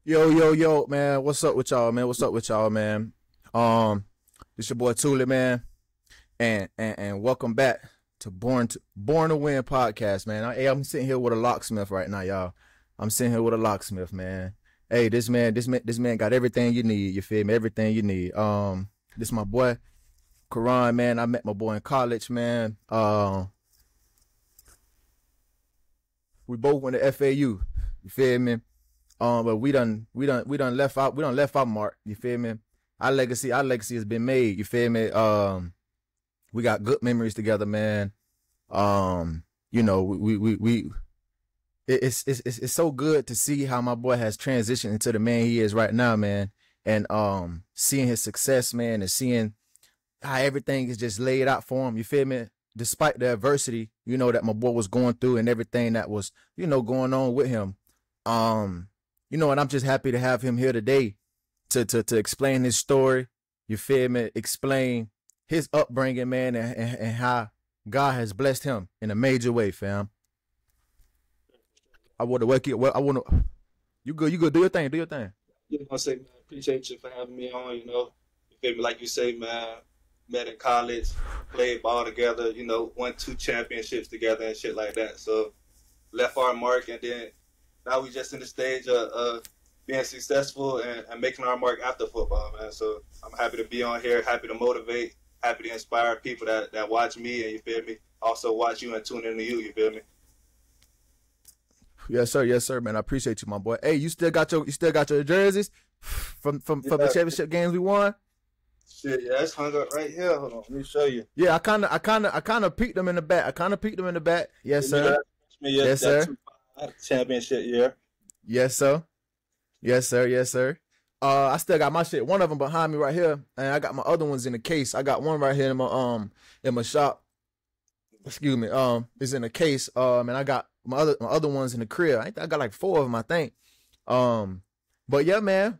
Yo, yo, yo, man. What's up with y'all, man? What's up with y'all, man? Um, it's your boy Tuli, man, and welcome back to Born to Win podcast, man. I'm sitting here with a locksmith right now, y'all. I'm sitting here with a locksmith, man. Hey, this man got everything you need. You feel me? Everything you need. This my boy Karan, man. I met my boy in college, man. We both went to FAU. You feel me? But we done left our mark. You feel me? Our legacy has been made. You feel me? We got good memories together, man. We it's so good to see how my boy has transitioned into the man he is right now, man. And seeing his success, man, and seeing how everything is just laid out for him. You feel me? Despite the adversity, that my boy was going through and everything that was, going on with him. Um, and I'm just happy to have him here today to explain his story. You feel me? Explain his upbringing, man, and how God has blessed him in a major way, fam. I want to work it. Well, I want to. You good. Do your thing. Do your thing. I say, man, appreciate you for having me on. You feel me? Like you say, man, met in college, played ball together. Won two championships together and shit like that. So left our mark, and then now we just in the stage of being successful and making our mark after football, man. So I'm happy to be on here, happy to motivate, happy to inspire people that watch me, and you feel me? Also watch you and tune into you. You feel me? Yes, sir, man. I appreciate you, my boy. Hey, you still got your jerseys from the Yeah, championship games we won. shit, yeah, it's hung up right here. Hold on, let me show you. Yeah, I kind of peeked them in the back. I kind of peeked them in the back. Yes, Yeah, sir. Yes, that sir. 2005 championship year. Yes, sir. Yes, sir. Yes, sir. I still got my shit. One of them behind me right here, and I got my other ones in the case. I got one right here in my shop. Excuse me. It's in a case. And I got my other ones in the crib. I got like four of them, I think. Um, but yeah, man,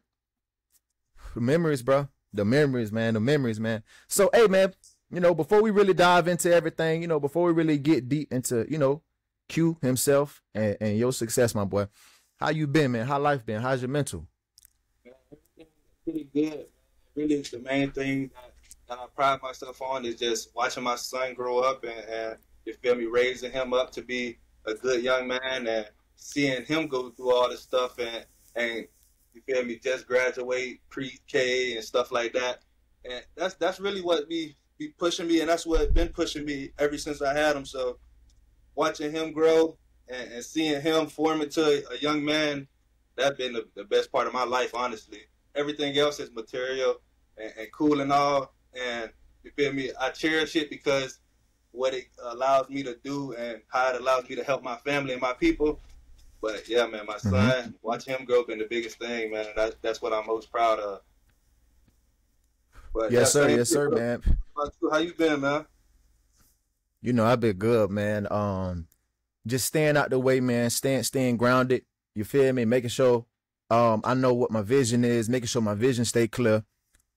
the memories, bro. The memories, man. The memories, man. So, hey, man. Before we really dive into everything, before we really get deep into, Q himself and your success, my boy. How you been, man? How life been? How's your mental? Man, everything pretty good. Really, the main thing that I pride myself on is just watching my son grow up and you feel me, raising him up to be a good young man and seeing him go through all this stuff and you feel me, just graduate pre-K and stuff like that. And that's really what be pushing me, and that's what been pushing me ever since I had him. So watching him grow and seeing him form into a young man, that's been the best part of my life, honestly. Everything else is material and cool and all. And you feel me? I cherish it because what it allows me to do and how it allows me to help my family and my people. But yeah, man, my Hmm. son, watching him grow up been the biggest thing, man. And that's what I'm most proud of. But yeah, same Yes, shit, sir, bro. man. How you been, man? I've been good, man. Just staying out the way, man. Staying grounded. You feel me? Making sure, I know what my vision is. Making sure my vision stay clear.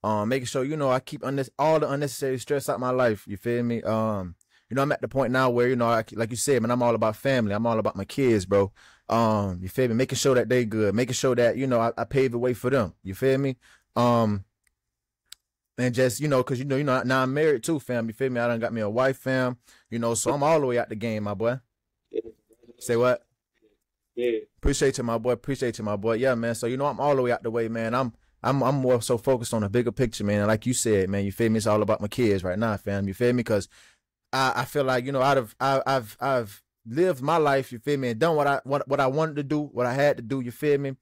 Making sure I keep all the unnecessary stress out my life. You feel me? I'm at the point now where like you said, man, I'm all about family. I'm all about my kids, bro. You feel me? Making sure that they good. Making sure that I pave the way for them. You feel me? Um, and just cause now I'm married too, fam. You feel me? I done got me a wife, fam. So I'm all the way out the game, my boy. Yeah, Say congratulations. what? Yeah, Appreciate you, my boy. Appreciate you, my boy. Yeah, man. So I'm all the way out the way, man. I'm more so focused on the bigger picture, man. And like you said, man, you feel me? It's all about my kids right now, fam. You feel me? Cause I feel like I've lived my life. You feel me? And done what I wanted to do, what I had to do. You feel me?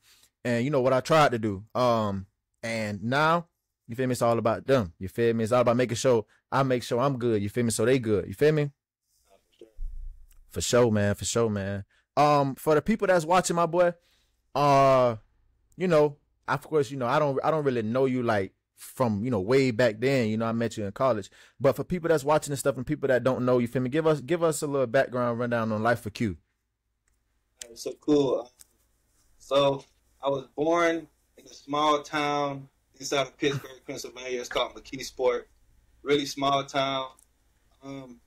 And what I tried to do. And now you feel me? It's all about them. You feel me? It's all about making sure I make sure I'm good. You feel me? So they good. You feel me? for sure. For sure, man. For sure, man. For the people that's watching, my boy, uh, you know, of course, I don't really know you like from way back then. I met you in college. But for people that's watching this stuff and people that don't know, you feel me? Give us a little background rundown on life for Q. All right, so cool. So I was born in a small town inside of Pittsburgh, Pennsylvania. It's called McKeesport. Really small town.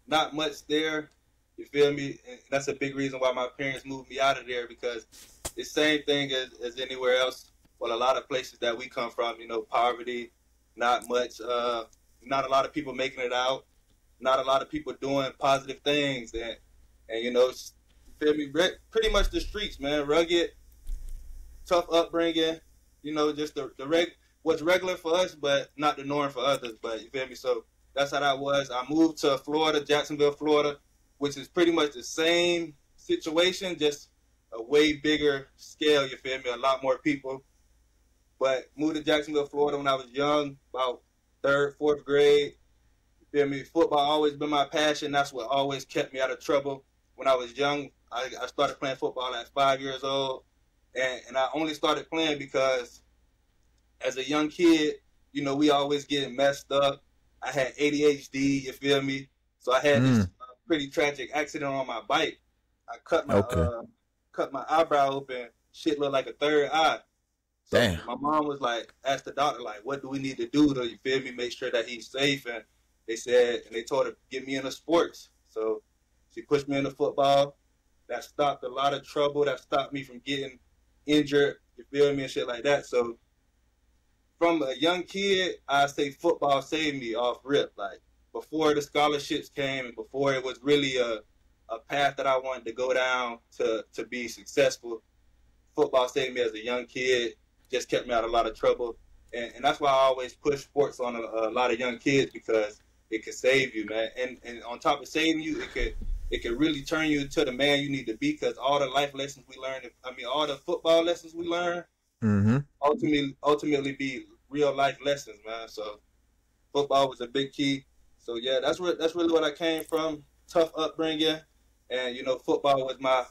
Not much there. You feel me? And that's a big reason why my parents moved me out of there because it's the same thing as anywhere else. well, a lot of places that we come from, you know, poverty, not much, not a lot of people making it out, not a lot of people doing positive things, and you know, feel me, pretty much the streets, man, rugged, tough upbringing, you know, just what's regular for us, but not the norm for others. But you feel me? So that's how that was. I moved to Florida, Jacksonville, Florida, which is pretty much the same situation, just a way bigger scale. You feel me? A lot more people. But moved to Jacksonville, Florida when I was young, about third, fourth grade. You feel me? Football always been my passion. That's what always kept me out of trouble. When I was young, I started playing football at 5 years old. And I only started playing because as a young kid, you know, we always getting messed up. I had ADHD, you feel me? So I had this pretty tragic accident on my bike. I cut my eyebrow open. Shit looked like a third eye. So Damn. my mom was like, asked the doctor, like, what do we need to do to, you feel me, make sure that he's safe? And they told her, get me into sports. So she pushed me into football. That stopped a lot of trouble. That stopped me from getting injured, you feel me, and shit like that. So from a young kid, I say football saved me off rip. Like before the scholarships came and before it was really a path that I wanted to go down to be successful, football saved me as a young kid, just kept me out of a lot of trouble. And that's why I always push sports on a lot of young kids, because it can save you, man. And on top of saving you, it could really turn you into the man you need to be, because all the life lessons we learn, all the football lessons we learn, ultimately be real life lessons, man. So football was a big key. So yeah, that's really what I came from. Tough upbringing, and you know, football was my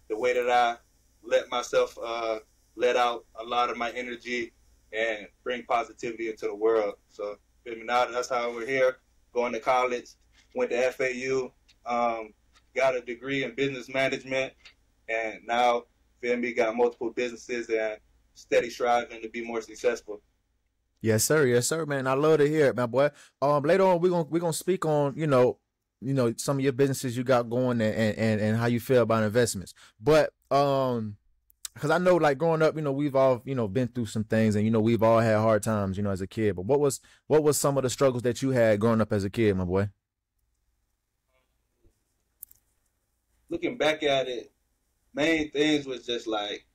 the way that I let myself let out a lot of my energy and bring positivity into the world. So now that's how we're here, going to college. Went to FAU, got a degree in business management, and now, feel me, got multiple businesses and steady striving to be more successful. Yes, sir, man. I love to hear it, my boy. Later on we're gonna speak on, you know, some of your businesses you got going and how you feel about investments. But because I know, like, growing up, you know, we've all, you know, been through some things, and you know, we've all had hard times, you know, as a kid. But what was some of the struggles that you had growing up as a kid, my boy? Looking back at it, main things was just like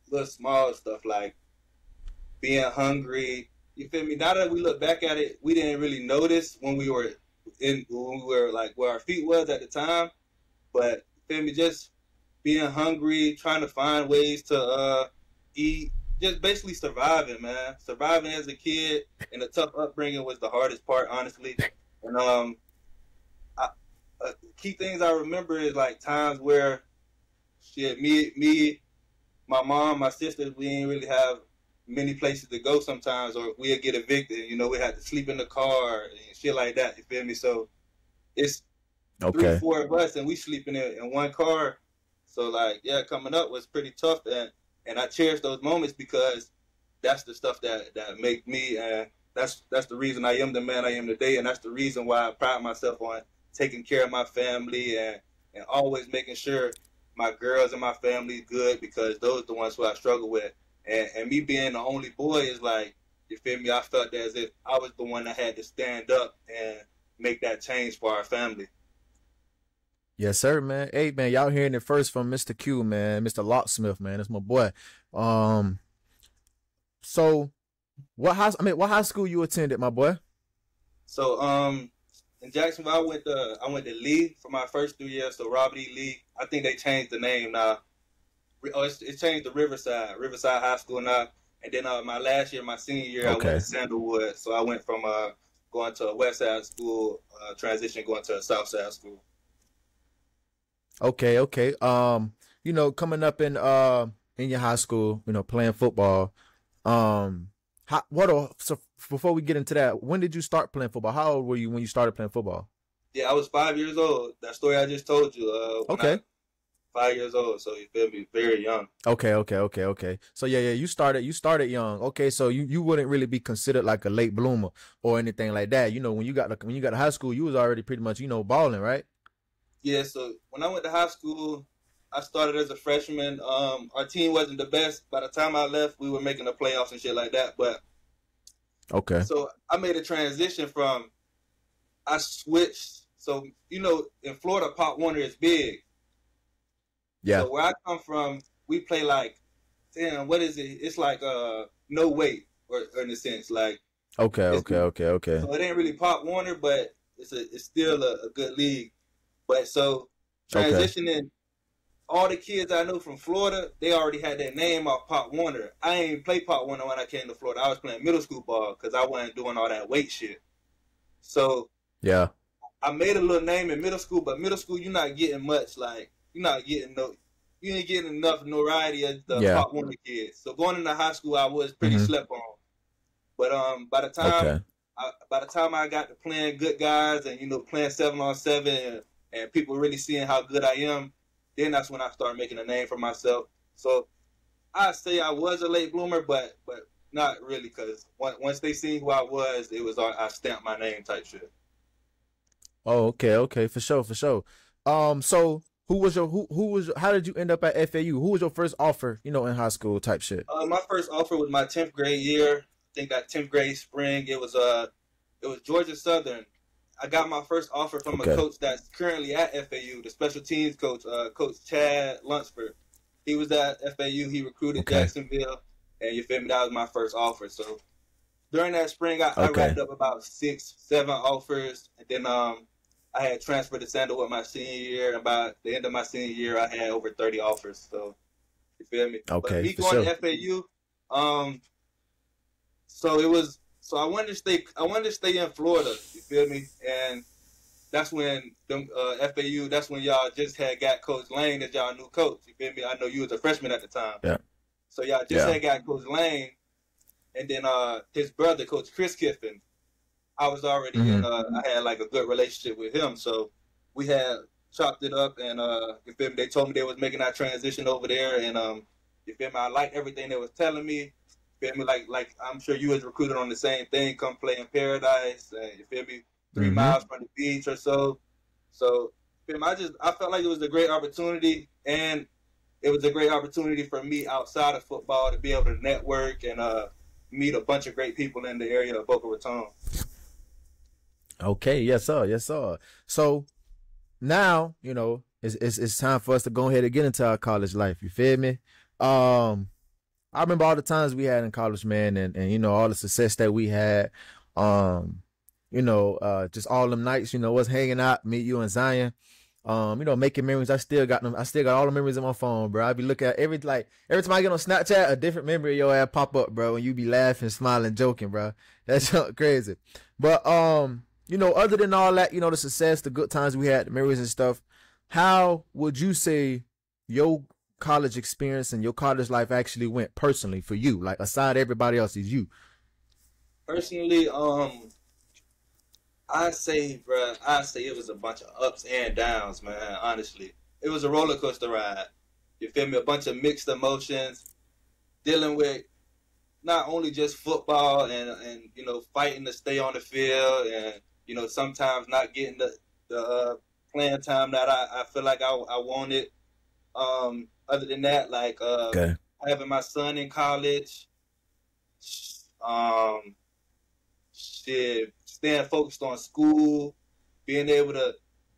little small stuff, like being hungry. You feel me? Now that we look back at it, we didn't really notice when we were like where our feet was at the time. But you feel me? Just being hungry, trying to find ways to eat, just basically surviving, man. Surviving as a kid in a tough upbringing was the hardest part, honestly. And key things I remember is like times where my mom, my sisters, we didn't really have many places to go sometimes, or we'd get evicted. You know, we had to sleep in the car and shit like that. You feel me? So it's 3, 4 of us, and we sleeping in one car. So like, yeah, coming up was pretty tough, and I cherish those moments because that's the stuff that make me, and that's the reason I am the man I am today, and that's the reason why I pride myself on taking care of my family and always making sure my girls and my family good, because those are the ones who I struggle with. And me being the only boy is like, you feel me? I felt as if I was the one that had to stand up and make that change for our family. Yes, sir, man. Hey, man, y'all hearing it first from Mr. Q, man, Mr. Locksmith, man. That's my boy. So what high school you attended, my boy? So in Jacksonville, I went to Lee for my first 3 years. So Robert E. Lee. I think they changed the name now. Oh, it's changed to Riverside High School now. And then my last year, my senior year, I went to Sandalwood. So I went from going to a West Side school, transition going to a South Side school. Okay. You know, coming up in your high school, you know, playing football. So before we get into that, when did you start playing football? How old were you when you started playing football? Yeah, I was 5 years old. That story I just told you. Okay. 5 years old, so you feel me, very young. Okay. So yeah, you started young. Okay, so you wouldn't really be considered like a late bloomer or anything like that. You know, when you got to high school, you was already pretty much, you know, balling, right? Yeah. So when I went to high school, I started as a freshman. Our team wasn't the best. By the time I left, we were making the playoffs and shit like that. But Okay. so I made a transition from I switched. So in Florida, Pop Warner is big. Yeah. So where I come from, we play like, damn, what is it? It's like no weight, or in a sense, like. Okay. So it ain't really Pop Warner, but it's still a good league. But so transitioning, all the kids I know from Florida, they already had their name off Pop Warner. I ain't even play Pop Warner when I came to Florida. I was playing middle school ball because I wasn't doing all that weight shit. So Yeah. I made a little name in middle school, but middle school you're not getting much. Like you ain't getting enough notoriety as the Pop Warner kids. So going into high school, I was pretty slept on. But by the time I got to playing good guys and playing 7-on-7 and people really seeing how good I am, then that's when I started making a name for myself. So I say I was a late bloomer, but not really, because once they seen who I was, I stamped my name type shit. Oh, okay, for sure. So how did you end up at FAU? Who was your first offer, in high school type shit? My first offer was my 10th grade year. I think that 10th grade spring, it was Georgia Southern. I got my first offer from a coach that's currently at FAU, the special teams coach, Coach Chad Lunsford. He was at FAU. He recruited Jacksonville, and you feel me? That was my first offer. So during that spring, I wrapped up about 6-7 offers, and then I had transferred to Sandalwood my senior year. And by the end of my senior year, I had over 30 offers. So you feel me? Okay, but me going to FAU, so I wanted to stay in Florida, you feel me? And that's when FAU, that's when y'all just got Coach Lane as y'all new coach, you feel me? I know you was a freshman at the time. Yeah. So y'all just had got Coach Lane, and then his brother, Coach Chris Kiffin, I was already I had like a good relationship with him. So we had chopped it up, and you feel me? They told me they was making that transition over there, and you feel me? I liked everything they was telling me. Feel me? Like I'm sure you was recruited on the same thing. Come play in Paradise, you feel me? 3 miles from the beach or so. So, feel me? I felt like it was a great opportunity, and it was a great opportunity for me outside of football to be able to network and meet a bunch of great people in the area of Boca Raton. Okay, yes sir. So now it's time for us to go ahead and get into our college life. You feel me? I remember all the times we had in college, man, and all the success that we had. Just all them nights, us hanging out, me, you, and Zion. Making memories. I still got them. I still got all the memories on my phone, bro. I be looking at every time I get on Snapchat, a different memory of your ass pop up, bro, and you be laughing, smiling, joking, bro. That's crazy. But other than all that, the success, the good times we had, the memories and stuff, how would you say your college experience and your college life actually went personally for you, like aside everybody else's you? Personally, I say it was a bunch of ups and downs, man. Honestly, it was a roller coaster ride. You feel me? A bunch of mixed emotions, dealing with not only just football and fighting to stay on the field, and sometimes not getting the playing time that I feel like I wanted. Other than that, like having my son in college, staying focused on school, being able to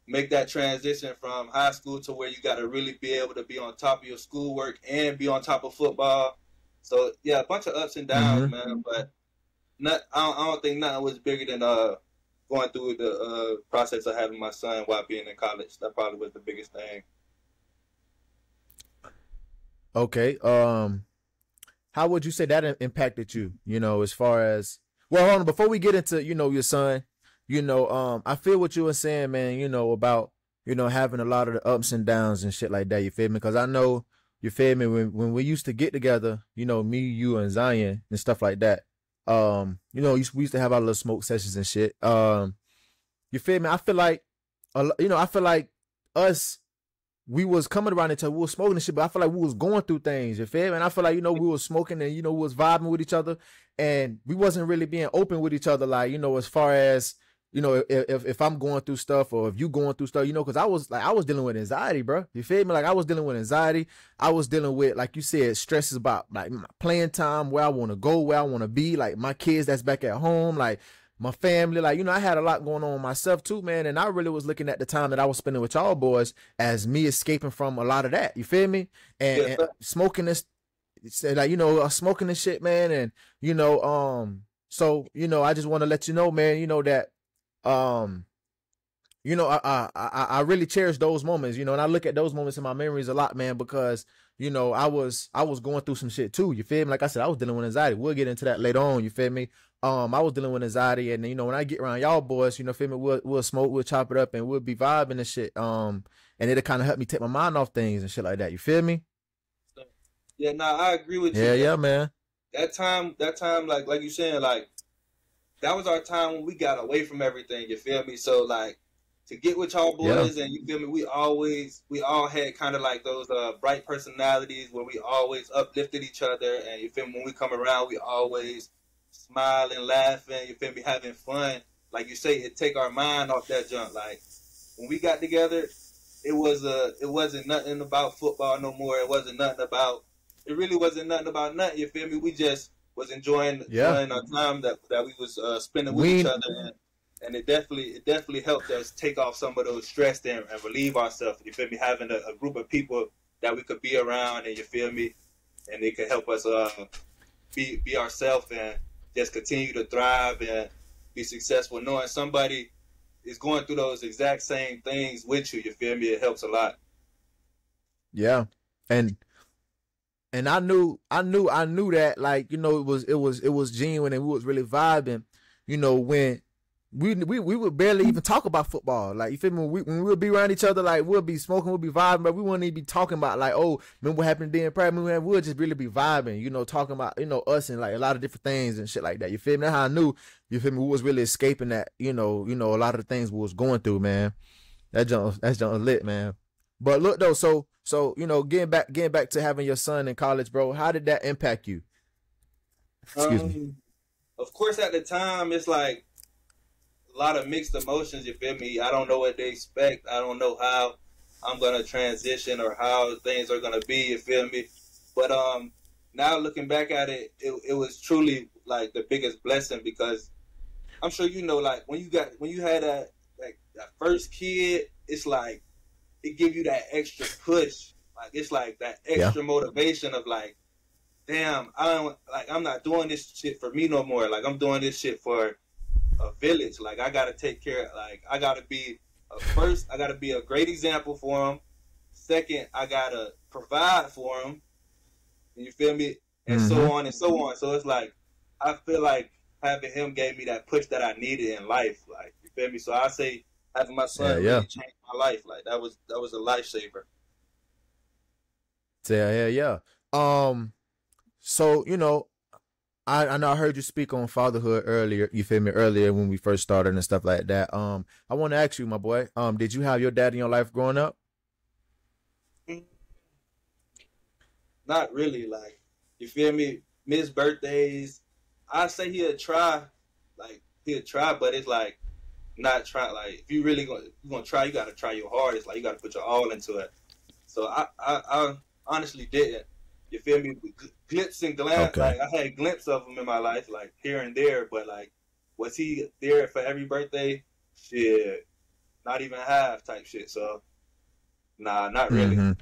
make that transition from high school to where you got to really be able to be on top of your schoolwork and be on top of football. So yeah, a bunch of ups and downs, man. But I don't think nothing was bigger than going through the process of having my son while being in college. That probably was the biggest thing. Okay. How would you say that impacted you? As far as, well, hold on, before we get into your son, I feel what you were saying, man. About having a lot of the ups and downs and shit like that. You feel me? Because I know, you feel me, when we used to get together, me, you, and Zion and stuff like that. We used to have our little smoke sessions and shit. You feel me? I feel like, us, we was coming around each other, we was smoking and shit, but I feel like we was going through things, you feel me? And I feel like, we was smoking and, we was vibing with each other, and we wasn't really being open with each other, like, as far as, you know, if I'm going through stuff or if you going through stuff, you know, because I was dealing with anxiety, bro. You feel me? Like I was dealing with anxiety. I was dealing with, like you said, stresses about like my playing time, where I want to go, where I want to be, like my kids that's back at home, like my family, like, you know, I had a lot going on with myself too, man. And I really was looking at the time that I was spending with y'all boys as me escaping from a lot of that. You feel me? And smoking this, like, you know, smoking this shit, man. And, you know, so, you know, I just want to let you know, man, you know, that, you know, I really cherish those moments, you know, and I look at those moments in my memories a lot, man, because, you know, I was going through some shit too. You feel me? Like I said, I was dealing with anxiety. We'll get into that later on. You feel me? I was dealing with anxiety, and you know, when I get around y'all boys, you know, feel me? We'll smoke, we'll chop it up, and we'll be vibing and shit. And it'll kind of help me take my mind off things and shit like that. You feel me? Yeah, no, I agree with you. Yeah, man. That time, like you saying, like that was our time when we got away from everything. You feel me? So like to get with y'all boys, and you feel me, we all had kind of like those bright personalities where we always uplifted each other, and you feel me, when we come around, we always smiling, laughing, you feel me, having fun. Like you say, it take our mind off that junk. Like when we got together, it wasn't nothing about football no more. It really wasn't nothing about nothing. You feel me? We just was enjoying our time that we was spending with each other, and it definitely helped us take off some of those stress and relieve ourselves. You feel me? Having a group of people that we could be around, and you feel me, and it could help us be ourselves and just continue to thrive and be successful. Knowing somebody is going through those exact same things with you, you feel me? It helps a lot. Yeah, and I knew that, like, you know, it was genuine, and we was really vibing. You know, when we would barely even talk about football. Like, you feel me? When we would be around each other, like, we'll be smoking, we'll be vibing, but we wouldn't even be talking about, like, oh, remember what happened then? Probably we'll just really be vibing, you know, talking about, you know, us and like a lot of different things and shit like that. You feel me? That's how I knew, you feel me, we was really escaping that, you know, a lot of the things we was going through, man. That's junk lit, man. But look though, so you know, getting back to having your son in college, bro, how did that impact you? Excuse me. Of course, at the time, it's like a lot of mixed emotions, you feel me? I don't know what they expect. I don't know how I'm going to transition or how things are going to be, you feel me? But now looking back at it, it was truly like the biggest blessing, because I'm sure you know, like when you had that first kid, it's like it give you that extra push. Like it's like that extra motivation of like, damn, I'm not doing this shit for me no more. Like I'm doing this shit for a village. Like I gotta take care. Like I gotta be first. I gotta be a great example for him. Second, I gotta provide for him. You feel me? And so on and so on. So it's like I feel like having him gave me that push that I needed in life. Like you feel me? So I say having my son really changed my life. Like that was a lifesaver. Yeah. So you know, I know I heard you speak on fatherhood earlier. You feel me? Earlier when we first started and stuff like that. I want to ask you, my boy. Did you have your dad in your life growing up? Not really. Like you feel me? Miss birthdays. I say he'll try. Like he'll try, but it's like not try. Like if you really gonna try, you gotta try your hardest. Like you gotta put your all into it. So I honestly didn't. You feel me? Glimpse and glance. Like I had glimpses of him in my life, like here and there. But like, was he there for every birthday? Shit, not even half type shit. So, nah, not really.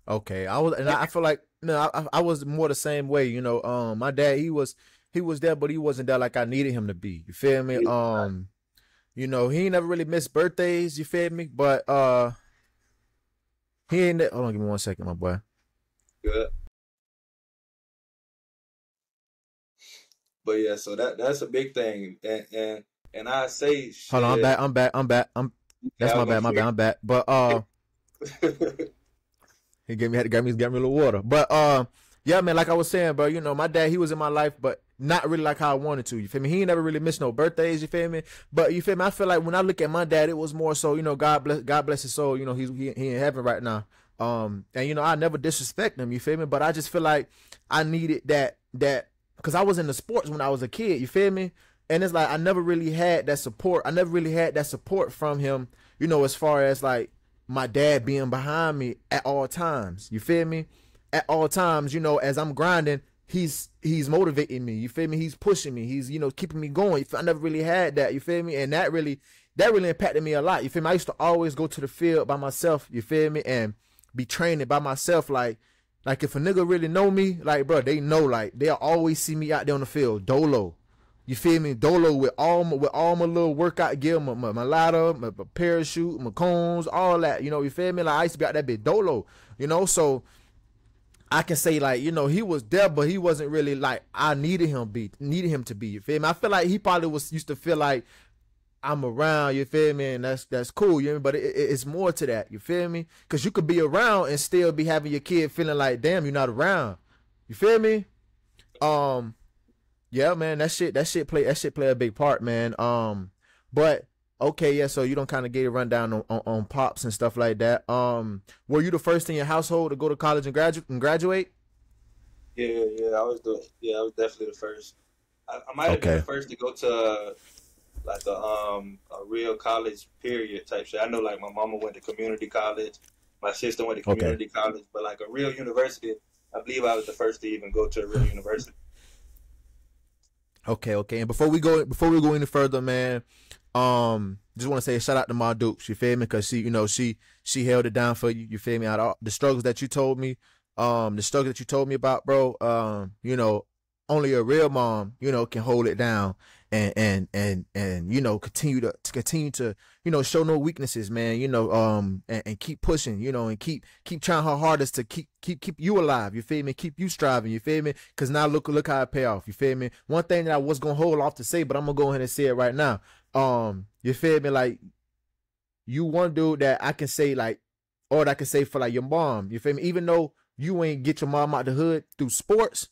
Okay, I feel like I was more the same way. You know, my dad he was there, but he wasn't there like I needed him to be. You feel me? You know, he never really missed birthdays. You feel me? But he ain't. Hold on, give me 1 second, my boy. Good. But yeah, so that's a big thing, and I say, shit, hold on, I'm back. That's my bad. I'm back. But he got me a little water. But yeah, man, like I was saying, bro, you know, my dad, he was in my life, but not really like how I wanted to. You feel me? He never really missed no birthdays. You feel me? But you feel me? I feel like when I look at my dad, it was more so, you know, God bless his soul. You know, he in heaven right now. And you know, I never disrespect him. You feel me? But I just feel like I needed that because I was in the sports when I was a kid. You feel me? And it's like I never really had that support. I never really had that support from him, you know, as far as like my dad being behind me at all times. You feel me? At all times, you know, as I'm grinding, he's motivating me. You feel me? He's pushing me. He's, you know, keeping me going. I never really had that. You feel me? And that really impacted me a lot. You feel me? I used to always go to the field by myself. You feel me? And be training by myself. Like if a nigga really know me, like, bro, they know, like, they'll always see me out there on the field, dolo. You feel me? Dolo with all my little workout gear, my ladder, my parachute, my cones, all that. You know, you feel me? Like, I used to be out that bit dolo, you know? So I can say, like, you know, he was there, but he wasn't really like I needed him to be. You feel me? I feel like he probably used to feel like I'm around, you feel me? And that's cool, you know, but it's more to that, you feel me? Because you could be around and still be having your kid feeling like, damn, you're not around. You feel me? Yeah, man, that shit play a big part, man. But okay, yeah, so you don't kind of get a rundown on pops and stuff like that. Were you the first in your household to go to college and graduate? Yeah, I was definitely the first. I might have been the first to go to like a real college period type shit. I know, like, my mama went to community college, my sister went to community college, but like a real university, I believe I was the first to even go to a real university. Okay. And before we go any further, man, just want to say a shout out to my Dukes. You feel me? Because she, you know, she held it down for you. You feel me? Out of all the struggles that you told me, about, bro. You know, only a real mom, you know, can hold it down and you know, continue to you know, show no weaknesses, man. You know, and keep pushing, you know, and keep trying her hardest to keep you alive. You feel me? Keep you striving. You feel me? Because now look how it pay off. You feel me? One thing that I was gonna hold off to say, but I'm gonna go ahead and say it right now. You feel me? Like, you one dude that I can say, like, or that I can say for like your mom. You feel me? Even though you ain't get your mom out the hood through sports,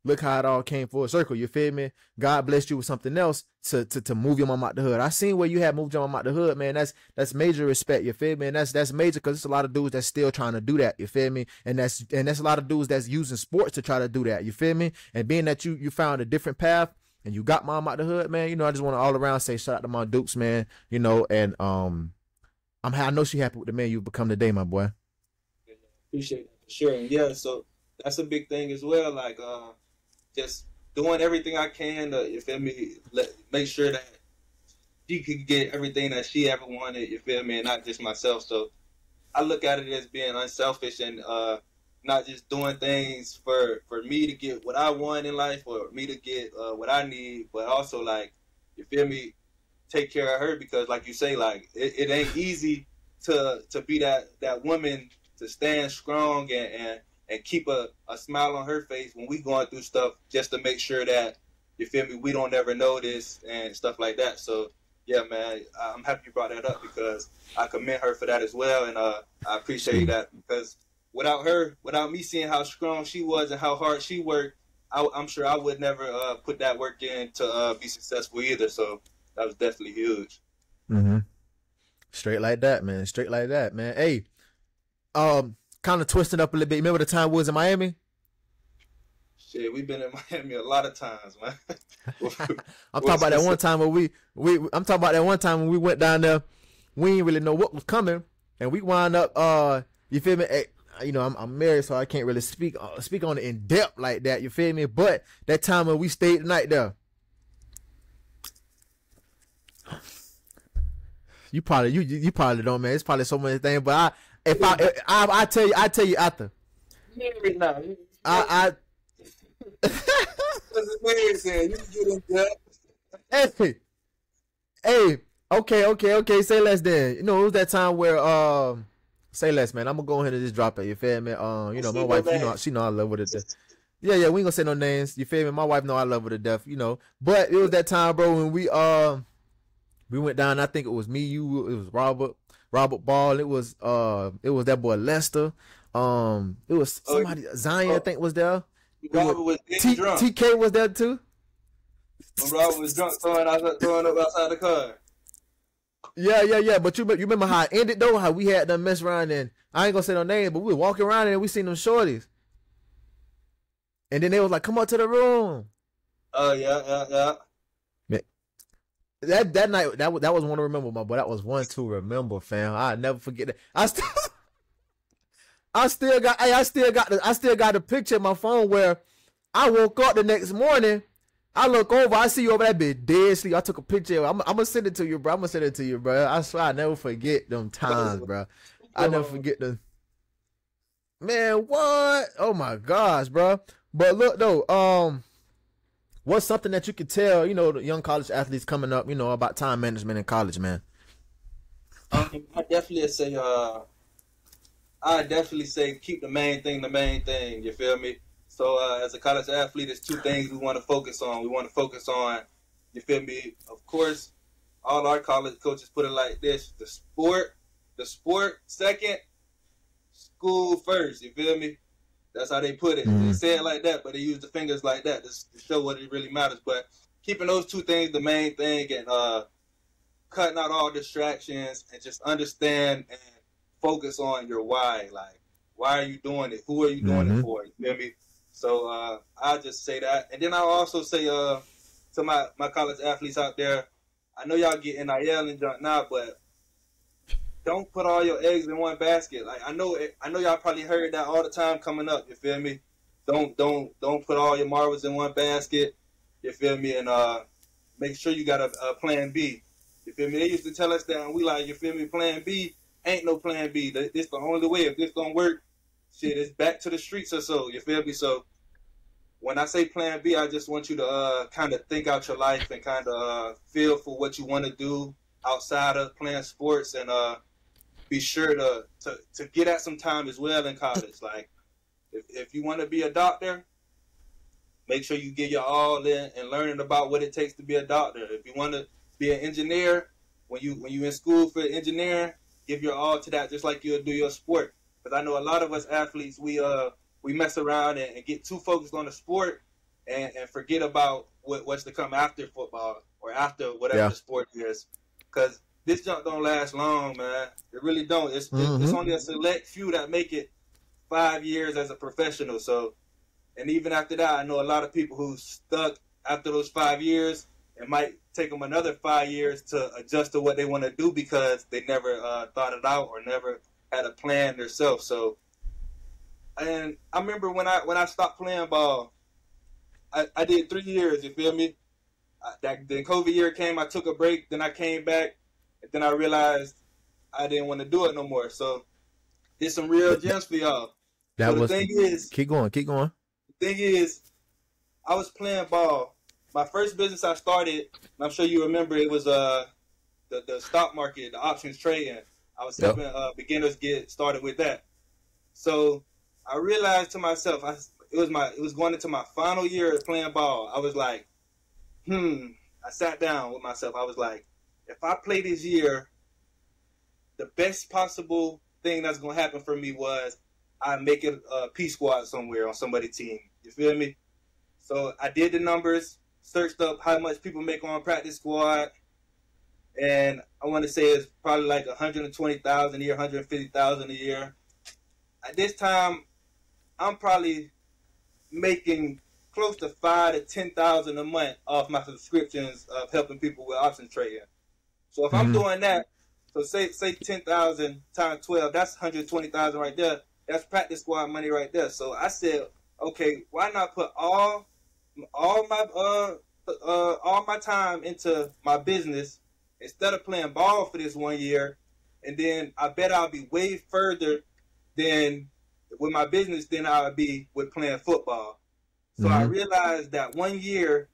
look how it all came full circle. You feel me? God blessed you with something else to move your mom out the hood. I seen where you had moved your mom out the hood, man. That's major respect. You feel me? And that's major, because there's a lot of dudes that's still trying to do that. You feel me? And that's a lot of dudes that's using sports to try to do that. You feel me? And being that you found a different path and you got mom out the hood, man, you know, I just want to all around say shout out to my Dukes, man. You know, and I know she happy with the man you've become today, my boy. Appreciate it for sure. And yeah, so that's a big thing as well. Like, just doing everything I can to, you feel me, make sure that she could get everything that she ever wanted, you feel me, and not just myself. So I look at it as being unselfish and not just doing things for me to get what I want in life or me to get what I need, but also, like, you feel me, take care of her, because like you say, like, it ain't easy to be that woman, to stand strong and keep a smile on her face when we going through stuff, just to make sure that, you feel me, we don't ever notice and stuff like that. So yeah, man, I'm happy you brought that up, because I commend her for that as well, and I appreciate that, because without me seeing how strong she was and how hard she worked, I'm sure I would never put that work in to be successful either. So that was definitely huge. Mm-hmm. Straight like that, man. Straight like that, man. Hey, kind of twisted up a little bit. Remember the time we was in Miami? Shit, we've been in Miami a lot of times, man. I'm talking about that one time where I'm talking about that one time when we went down there. We didn't really know what was coming, and we wound up. You feel me? Hey, you know, I'm married, so I can't really speak on it in depth like that. You feel me? But that time when we stayed the night there, you probably don't, man. It's probably so many things, but I tell you after. Married now. Hey, okay. Say less then. You know, it was that time where say less, man. I'm gonna go ahead and just drop it. You feel me? You know, my wife, you know, she know I love her to death. Yeah, we ain't gonna say no names. You feel me? My wife know I love her to death. You know, but it was that time, bro, when we went down. I think it was me, you, it was Robert Ball. It was that boy Lester. It was somebody, Zion, I think was there. Robert was drunk. TK was there too. When Robert was drunk, throwing up outside the car. Yeah. But you remember how it ended though? How we had them mess around, and I ain't gonna say no name, but we were walking around and we seen them shorties. And then they was like, "Come up to the room." Oh yeah. that night that was one to remember, my boy. That was one to remember, fam. I never forget that. I still got the picture in my phone where I woke up the next morning. I look over, I see you over that bit dead sleep. I took a picture. I'm gonna send it to you, bro. I swear I never forget them times, bro. I never forget them. Man, what? Oh my gosh, bro. But look though, what's something that you could tell, the young college athletes coming up, about time management in college, man? I definitely say keep the main thing the main thing. You feel me? So as a college athlete, there's two things we want to focus on. We want to focus on, you feel me? Of course, all our college coaches put it like this: the sport second, school first. You feel me? That's how they put it. They say it like that, but they use the fingers like that to show what it really matters. But keeping those two things the main thing, and cutting out all distractions, and just understand and focus on your why. Like, why are you doing it? Who are you doing it for? You feel me? So I'll just say that. And then I'll also say to my college athletes out there, I know y'all get NIL and junk now, but don't put all your eggs in one basket. Like, I know y'all probably heard that all the time coming up. You feel me? Don't put all your marbles in one basket. You feel me? And make sure you got a plan B. You feel me? They used to tell us that, and we like, you feel me? Plan B ain't no plan B. This the only way. If this don't work, shit, it's back to the streets or so. You feel me? So when I say plan B, I just want you to kind of think out your life and kind of feel for what you want to do outside of playing sports, and be sure to get at some time as well in college. Like, if you want to be a doctor, make sure you get your all in and learning about what it takes to be a doctor. If you want to be an engineer, when you in school for engineering, give your all to that, just like you'll do your sport. Because I know a lot of us athletes, we mess around and get too focused on the sport and forget about what's to come after football or after whatever the sport is. Because this junk don't last long, man. It really don't. It's only a select few that make it 5 years as a professional. So, and even after that, I know a lot of people who stuck after those 5 years. It might take them another 5 years to adjust to what they want to do because they never thought it out or never had a plan themselves. So, and I remember when I stopped playing ball, I did 3 years. You feel me? Then COVID year came. I took a break. Then I came back, and then I realized I didn't want to do it no more. So, did some real gems for y'all. The thing is, keep going. The thing is, I was playing ball. My first business I started, and I'm sure you remember, it was the stock market, the options trading. I was helping beginners get started with that. So I realized to myself, it was going into my final year of playing ball. I was like, I sat down with myself. I was like, if I play this year, the best possible thing that's going to happen for me was I make it a P squad somewhere on somebody's team. You feel me? So I did the numbers, searched up how much people make on practice squad, and I want to say it's probably like 120,000 a year, 150,000 a year. At this time, I'm probably making close to 5,000 to 10,000 a month off my subscriptions of helping people with option trading. So if I'm doing that, so say 10,000 times 12, that's 120,000 right there. That's practice squad money right there. So I said, okay, why not put all my time into my business instead of playing ball for this 1 year, and then I bet I'll be way further than with my business than I would be with playing football. So I realized that 1 year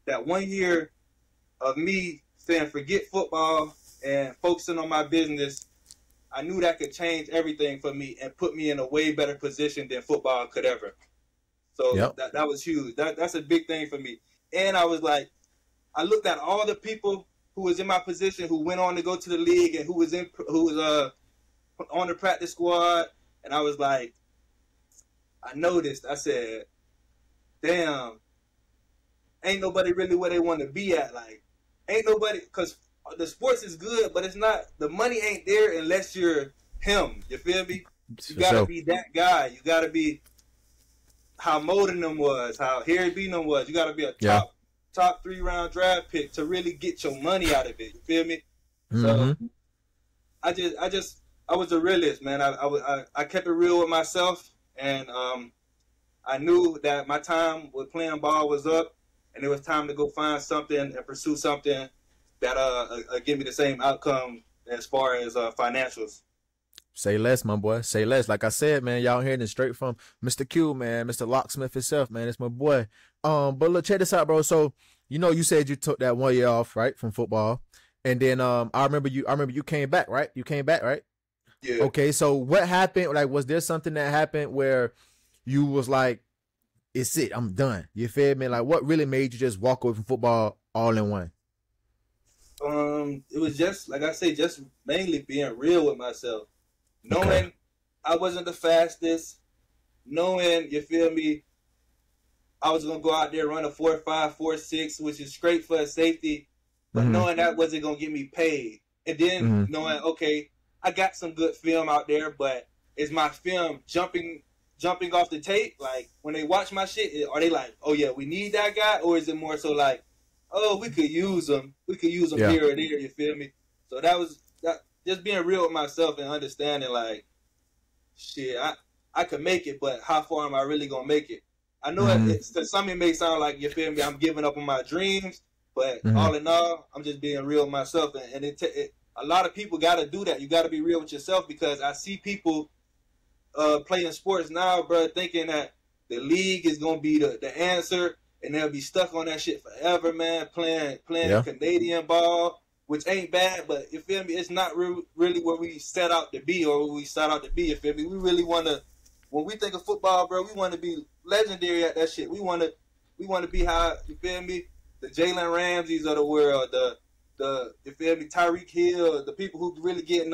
of me saying forget football and focusing on my business, I knew that could change everything for me and put me in a way better position than football could ever. So that was huge. That's a big thing for me. And I was like, I looked at all the people who was in my position, who went on to go to the league, and who was on the practice squad, and I was like, I noticed. I said, damn, ain't nobody really where they want to be at. Like, ain't nobody, because the sports is good, but it's not, the money ain't there unless you're him. You feel me? You got to be that guy. You got to be how Mo them was, how Harry Beanham was. You got to be a top 3 round draft pick to really get your money out of it. You feel me? Mm-hmm. So I was a realist, man. I kept it real with myself, and I knew that my time with playing ball was up, and it was time to go find something and pursue something that give me the same outcome as far as financials. Say less, my boy. Say less. Like I said, man, y'all hearing it straight from Mr. Q, man, Mr. Locksmith himself, man. It's my boy. But look, check this out, bro. So, you said you took that 1 year off, right, from football, and then I remember you came back, right? You came back, right? Yeah. Okay. So what happened? Like, was there something that happened where you was like, it's it, I'm done? You feel me? Like, what really made you just walk away from football all in one? It was just like I say, just mainly being real with myself. Knowing I wasn't the fastest, knowing, you feel me, I was going to go out there run a 4.5, 4.6, which is great for a safety, but knowing that wasn't going to get me paid. And then knowing, okay, I got some good film out there, but is my film jumping off the tape? Like, when they watch my shit, are they like, oh, yeah, we need that guy? Or is it more so like, oh, we could use him. We could use him here or there, you feel me? So that was just being real with myself and understanding, like, shit, I could make it, but how far am I really going to make it? I know to some it may sound like, you feel me, I'm giving up on my dreams, but all in all, I'm just being real with myself. And a lot of people got to do that. You got to be real with yourself, because I see people playing sports now, bro, thinking that the league is going to be the answer, and they'll be stuck on that shit forever, man, playing Canadian ball, which ain't bad, but you feel me, it's not really where we set out to be, or where we set out to be, you feel me? We really want to, when we think of football, bro, we want to be legendary at that shit. We want to be how, you feel me, the Jalen Ramseys of the world, the you feel me, Tyreek Hill, the people who really getting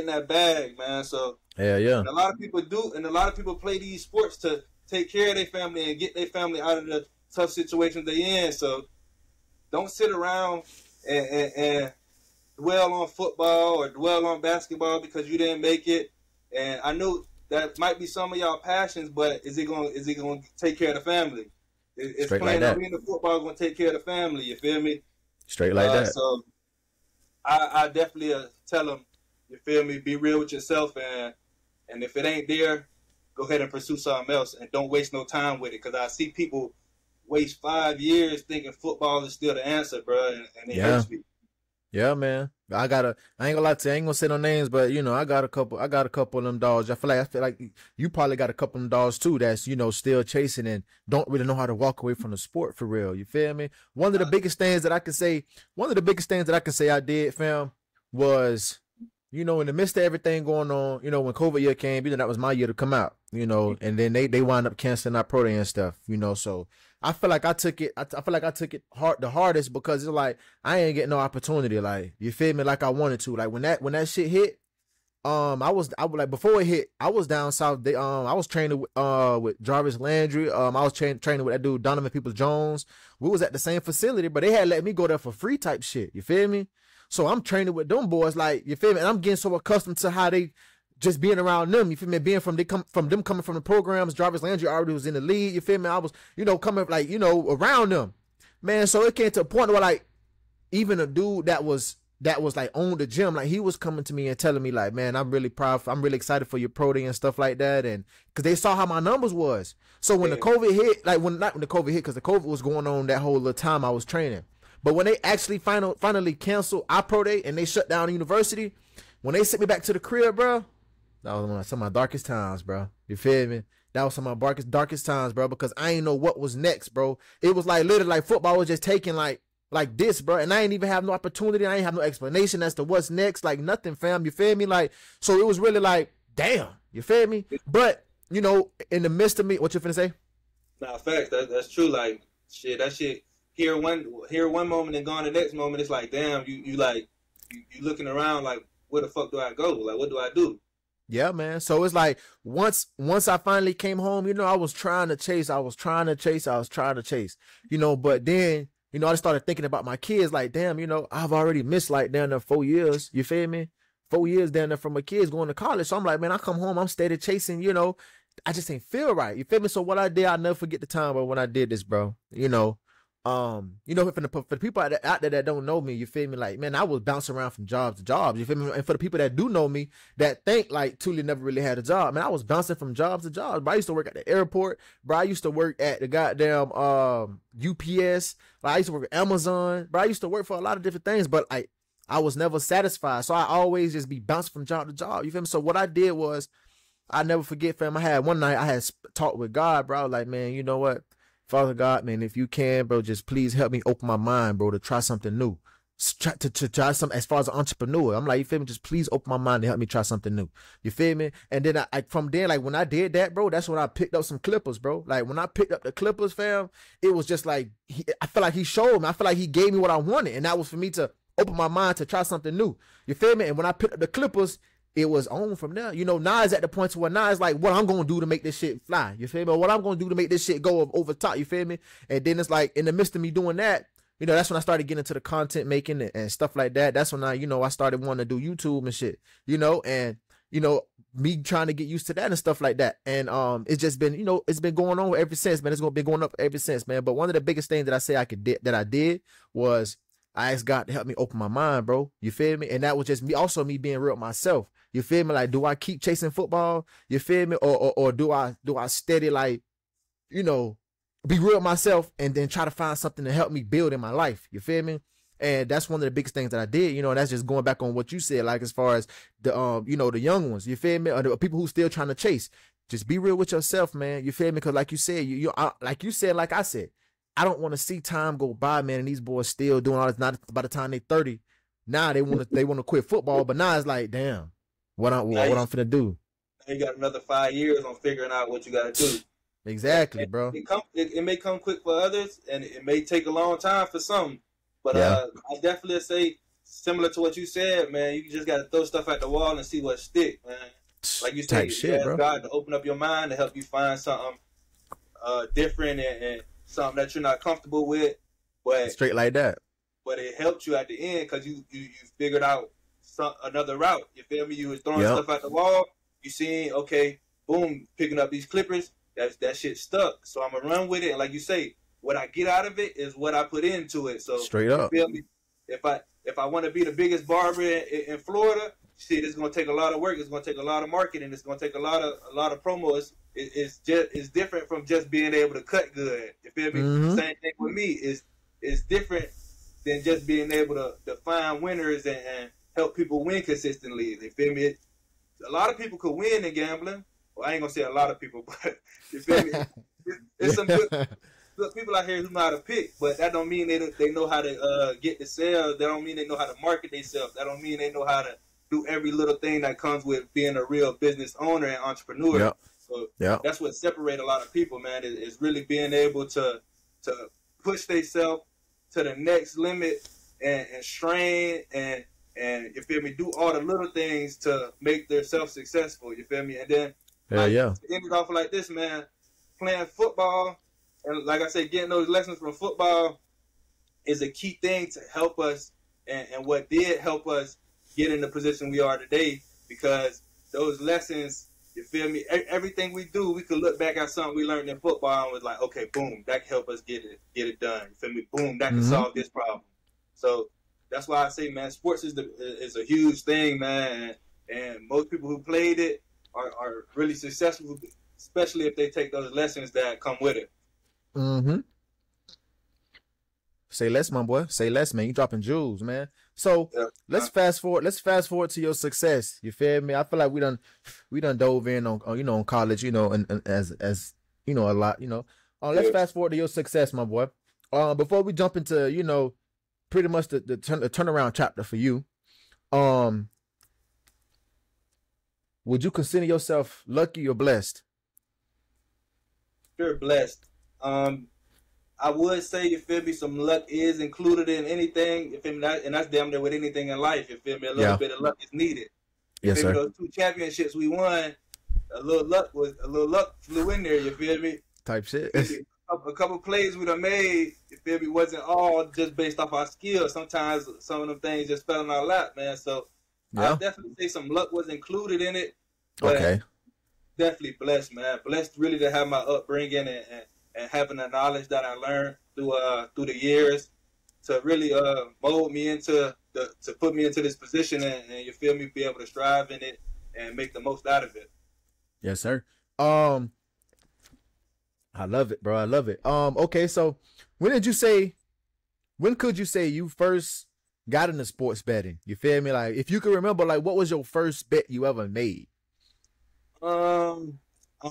that bag, man. So and a lot of people do, and a lot of people play these sports to take care of their family and get their family out of the tough situations they in. So don't sit around and dwell on football or dwell on basketball because you didn't make it. And I know that might be some of y'all passions, but is it going to take care of the family? Is playing like arena football going to take care of the family? You feel me? Straight like that. So I definitely tell them, you feel me, be real with yourself, and if it ain't there, go ahead and pursue something else, and don't waste no time with it, because I see people waste 5 years thinking football is still the answer, bro, and it hurts me. Yeah, man. I ain't gonna lie to you, I ain't gonna say no names, but I got a couple of them dogs. I feel like you probably got a couple of them dogs too that's, still chasing and don't really know how to walk away from the sport for real. You feel me? One of the biggest things that I can say I did, fam, was, in the midst of everything going on, when COVID year came, that was my year to come out, and then they wound up canceling our pro day and stuff, so I feel like I took it. I feel like I took it the hardest, because it's like I ain't getting no opportunity. Like, you feel me? Like I wanted to. Like when that shit hit, I was like, before it hit, I was down south. I was training with Jarvis Landry. I was training with that dude Donovan Peoples-Jones. We was at the same facility, but they had let me go there for free type shit. You feel me? So I'm training with them boys. Like, you feel me? And I'm getting so accustomed to how they. Just being around them, you feel me? Being coming from the programs. Jarvis Landry already was in the league, you feel me? I was, coming like, around them, man. So it came to a point where, like, even a dude that was like on the gym, like, he was coming to me and telling me, like, man, I'm really proud, I'm really excited for your pro day and stuff like that, and because they saw how my numbers was. So when the COVID hit, like not when the COVID hit, because the COVID was going on that whole little time I was training, but when they actually finally canceled our pro day and they shut down the university, when they sent me back to the crib, bro. That was some of my darkest times, bro. You feel me? That was some of my darkest times, bro, because I ain't know what was next, bro. It was like literally like football was just taking like this, bro, and I ain't even have no opportunity. I ain't have no explanation as to what's next, like nothing, fam. You feel me? Like, so it was really like, damn, you feel me? But in the midst of me, what you finna say? Nah, facts. That's true. Like, shit, that shit. Here one moment and gone the next moment. It's like, damn, you looking around like, where the fuck do I go? Like, what do I do? Yeah, man. So it's like once I finally came home, I was trying to chase, but then, I just started thinking about my kids, like, damn, I've already missed like down there 4 years. You feel me? 4 years down there from my kids going to college. So I'm like, man, I come home, I'm steady chasing, I just ain't feel right. You feel me? So what I did, I'll never forget the time, but when I did this, bro, you know, for the people out there that don't know me, you feel me? Like, man, I was bouncing around from job to job, you feel me? And for the people that do know me, that think like Tuli never really had a job, man, I was bouncing from job to job. Bro, I used to work at the airport, bro. I used to work at the goddamn UPS. Bro, I used to work at Amazon, bro. I used to work for a lot of different things, but I was never satisfied. So I always just be bouncing from job to job. You feel me? So what I did was, I never forget, fam. I had one night, I had talked with God, bro. I was like, man, you know what? Father God, man, if you can, bro, just please help me open my mind, bro, to try something new. To try something as far as an entrepreneur. I'm like, you feel me? Just please open my mind to help me try something new. You feel me? And then I from there, like when I did that, bro, that's when I picked up some clippers, bro. Like when I picked up the clippers, fam, it was just like, I feel like he showed me. I feel like he gave me what I wanted. And that was for me to open my mind to try something new. You feel me? And when I picked up the clippers, it was on from there. You know, now is at the point to where now it's like what I'm going to do to make this shit fly. You feel me? Or what I'm going to do to make this shit go over top. You feel me? And then it's like in the midst of me doing that, you know, that's when I started getting into the content making and stuff like that. That's when I started wanting to do YouTube and shit, you know, and, you know, me trying to get used to that and stuff like that. And it's just been, you know, it's been going on ever since, man. It's been going up ever since, man. But one of the biggest things that I say I did was I asked God to help me open my mind, bro. You feel me? And that was just me, also me being real with myself. You feel me? Like, do I keep chasing football? You feel me? Or do I steady, like, you know, be real with myself and then try to find something to help me build in my life? You feel me? And that's one of the biggest things that I did, you know, and that's just going back on what you said, like as far as the you know, the young ones, you feel me? Or the people who still trying to chase. Just be real with yourself, man. You feel me? Because like you said, like I said, I don't want to see time go by, man, and these boys still doing all this. Not by the time they 30, now they want to quit football. But now it's like, damn, what I'm finna do. Now you got another 5 years on figuring out what you got to do. Exactly, bro. It may come quick for others, and it may take a long time for some. But I definitely say, similar to what you said, man, you just got to throw stuff at the wall and see what stick, man. Like you said, you ask God to open up your mind to help you find something different and something that you're not comfortable with, but straight like that. But it helped you at the end because you figured out another route. You feel me? You was throwing stuff at the wall. You seen, okay, boom, picking up these clippers. That shit stuck. So I'm gonna run with it. And like you say, what I get out of it is what I put into it. So straight up. You feel me? If I want to be the biggest barber in Florida, shit, it's gonna take a lot of work. It's gonna take a lot of marketing. It's gonna take a lot of promos. It's different from just being able to cut good. You feel me? Mm-hmm. Same thing with me. It's different than just being able to find winners and help people win consistently. You feel me? A lot of people could win in gambling. Well, I ain't gonna say a lot of people, but you feel me? It's some good people out here who know how to pick, but that don't mean they know how to get the sales. That don't mean they know how to market themselves. That don't mean they know how to do every little thing that comes with being a real business owner and entrepreneur. Yep. So that's what separates a lot of people, man, is really being able to push themselves to the next limit and strain and you feel me, do all the little things to make themselves successful, you feel me? And then to end it off like this, man, playing football and like I said, getting those lessons from football is a key thing to help us and what did help us get in the position we are today, because those lessons, you feel me? Everything we do, we could look back at something we learned in football and was like, okay, boom, that can help us get it done. You feel me? Boom, that can solve this problem. So that's why I say, man, sports is a huge thing, man. And most people who played it are really successful, especially if they take those lessons that come with it. Mm-hmm. Say less, my boy. Say less, man. You dropping jewels, man. So let's fast forward. Let's fast forward to your success. You feel me? I feel like we done dove in on on college, and as you know, a lot, let's fast forward to your success, my boy. Before we jump into, pretty much the turnaround chapter for you, would you consider yourself lucky or blessed? Sure, blessed. I would say, you feel me, some luck is included in anything, you feel me, and that's damn near with anything in life, you feel me, a little bit of luck is needed. Yes, sir. Those 2 championships we won, a little luck flew in there, you feel me? Type shit. A couple plays we done made, you feel me, wasn't all just based off our skill. Sometimes some of them things just fell in our lap, man. So I definitely say some luck was included in it. But okay. Definitely blessed, man. Blessed really to have my upbringing and having the knowledge that I learned through the years to really mold me into to put me into this position, and you feel me, be able to strive in it and make the most out of it. Yes, sir. I love it, bro. I love it. Okay, so when could you say you first got into sports betting? You feel me? Like, if you can remember, like, what was your first bet you ever made? I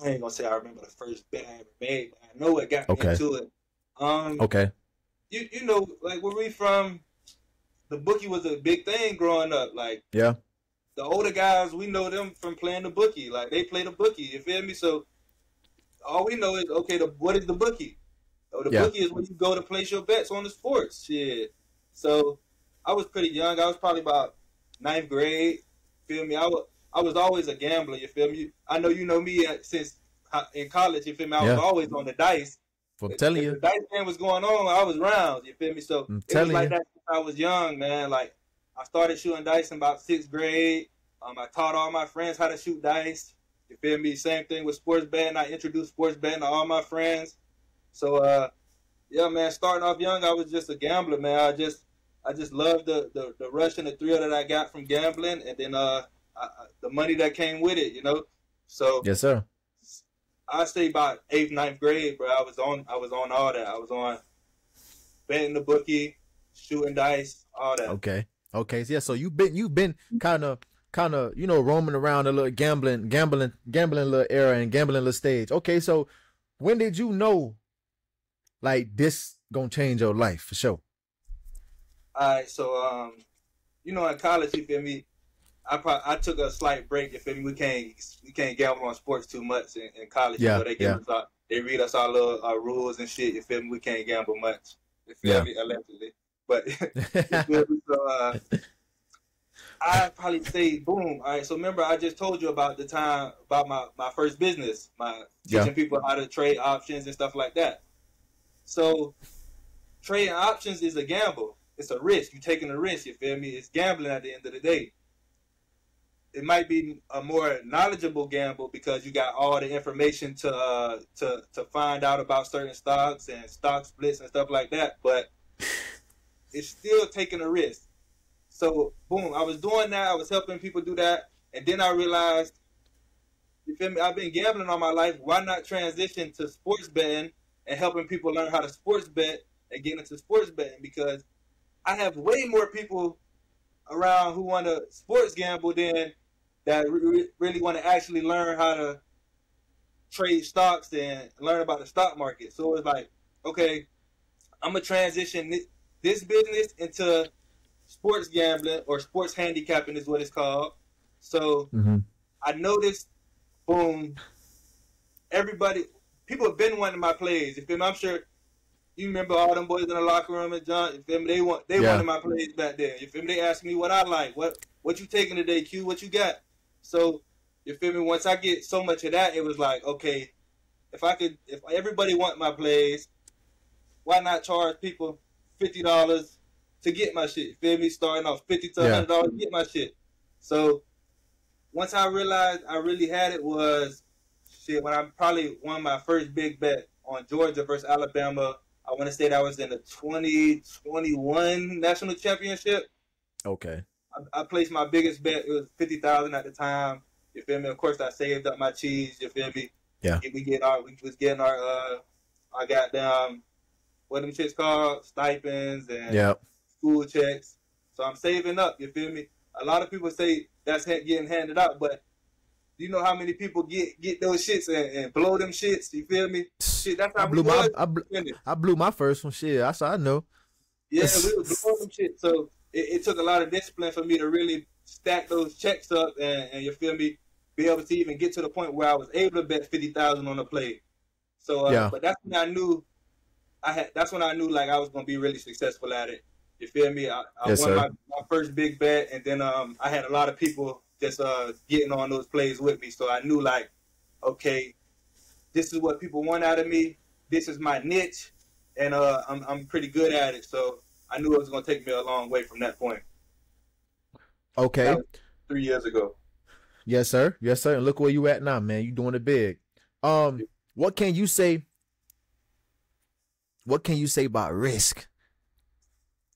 ain't gonna say I remember the first bet I ever made, but I know what got me into it. Okay. You know, like, where we from, the bookie was a big thing growing up. Like, Yeah. the older guys, we know them from playing the bookie. Like, they play the bookie. You feel me? So all we know is, okay, what is the bookie? Oh, the bookie is when you go to place your bets on the sports. Shit. So I was pretty young. I was probably about 9th grade. Feel me? I was always a gambler. You feel me? I know you know me since in college. You feel me? I was always on the dice. I'm telling you. If the dice game was going on, I was round. You feel me? So it was like that since I was young, man. Like, I started shooting dice in about 6th grade. I taught all my friends how to shoot dice. You feel me? Same thing with sports betting. I introduced sports betting to all my friends. So, yeah, man, starting off young, I was just a gambler, man. I just loved the rush and the thrill that I got from gambling, and then the money that came with it, you know. So yes, sir. I say about 8th, 9th grade, bro. I was on all that. I was on betting the bookie, shooting dice, all that. Okay. Yeah. So you've been kind of roaming around a little gambling little era and gambling little stage. Okay. So when did you know, like, this gonna change your life for sure? All right. So in college, you feel me, I took a slight break. You feel me? We can't gamble on sports too much in college. Yeah. You know, they read us our little rules and shit. You feel me? We can't gamble much. You feel me? Allegedly. But you feel me? So I probably say boom. All right. So remember, I just told you about my first business, teaching people how to trade options and stuff like that. So trading options is a gamble. It's a risk. You're taking a risk. You feel me? It's gambling at the end of the day. It might be a more knowledgeable gamble because you got all the information to find out about certain stocks and stock splits and stuff like that. But it's still taking a risk. So boom, I was doing that. I was helping people do that, and then I realized, you feel me? I've been gambling all my life. Why not transition to sports betting and helping people learn how to sports bet and get into sports betting? Because I have way more people around who want to sports gamble than that really want to actually learn how to trade stocks and learn about the stock market. So it's like, okay, I'm going to transition this business into sports gambling, or sports handicapping is what it's called. So I noticed, boom, people have been wanting my plays. You feel me? I'm sure you remember all them boys in the locker room and John. You feel me? They wanted my plays back then. You feel me? They asked me what I like. What you taking today, Q? What you got? So you feel me? Once I get so much of that, it was like, okay, if everybody want my plays, why not charge people $50 to get my shit? You feel me? Starting off $50 to $100 to get my shit. So once I realized I really had it was when I probably won my first big bet on Georgia versus Alabama. I want to say that was in the 2021 national championship. Okay. I placed my biggest bet. It was $50,000 at the time. You feel me? Of course, I saved up my cheese. You feel me? Yeah. We was getting our goddamn, what them shits called, stipends and school checks. So I'm saving up. You feel me? A lot of people say that's getting handed out, but do you know how many people get those shits and blow them shits? You feel me? Shit, that's how I blew my first one. Shit, I know. Yeah, we was blowing them shit. So it took a lot of discipline for me to really stack those checks up and you feel me, be able to even get to the point where I was able to bet $50,000 on a play. So, but that's when I knew that's when I knew like I was gonna be really successful at it. You feel me? I won my first big bet, and then I had a lot of people just getting on those plays with me. So I knew like, okay, this is what people want out of me. This is my niche, and I'm pretty good at it. So I knew it was gonna take me a long way from that point. Okay. That was 3 years ago. Yes, sir. Yes, sir. And look where you at now, man. You doing it big. What can you say what can you say about risk?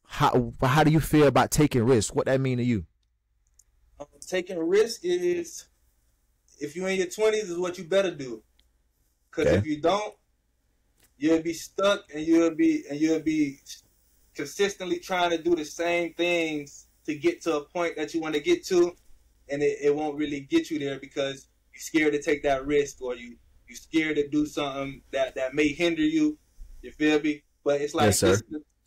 How do you feel about taking risk? What that mean to you? Taking risk is, if you in your 20s, is what you better do. Because Okay. if you don't, you'll be stuck, and you'll be consistently trying to do the same things to get to a point that you want to get to, and it won't really get you there because you're scared to take that risk, or you're scared to do something that may hinder you. You feel me? But it's like, Yes, sir.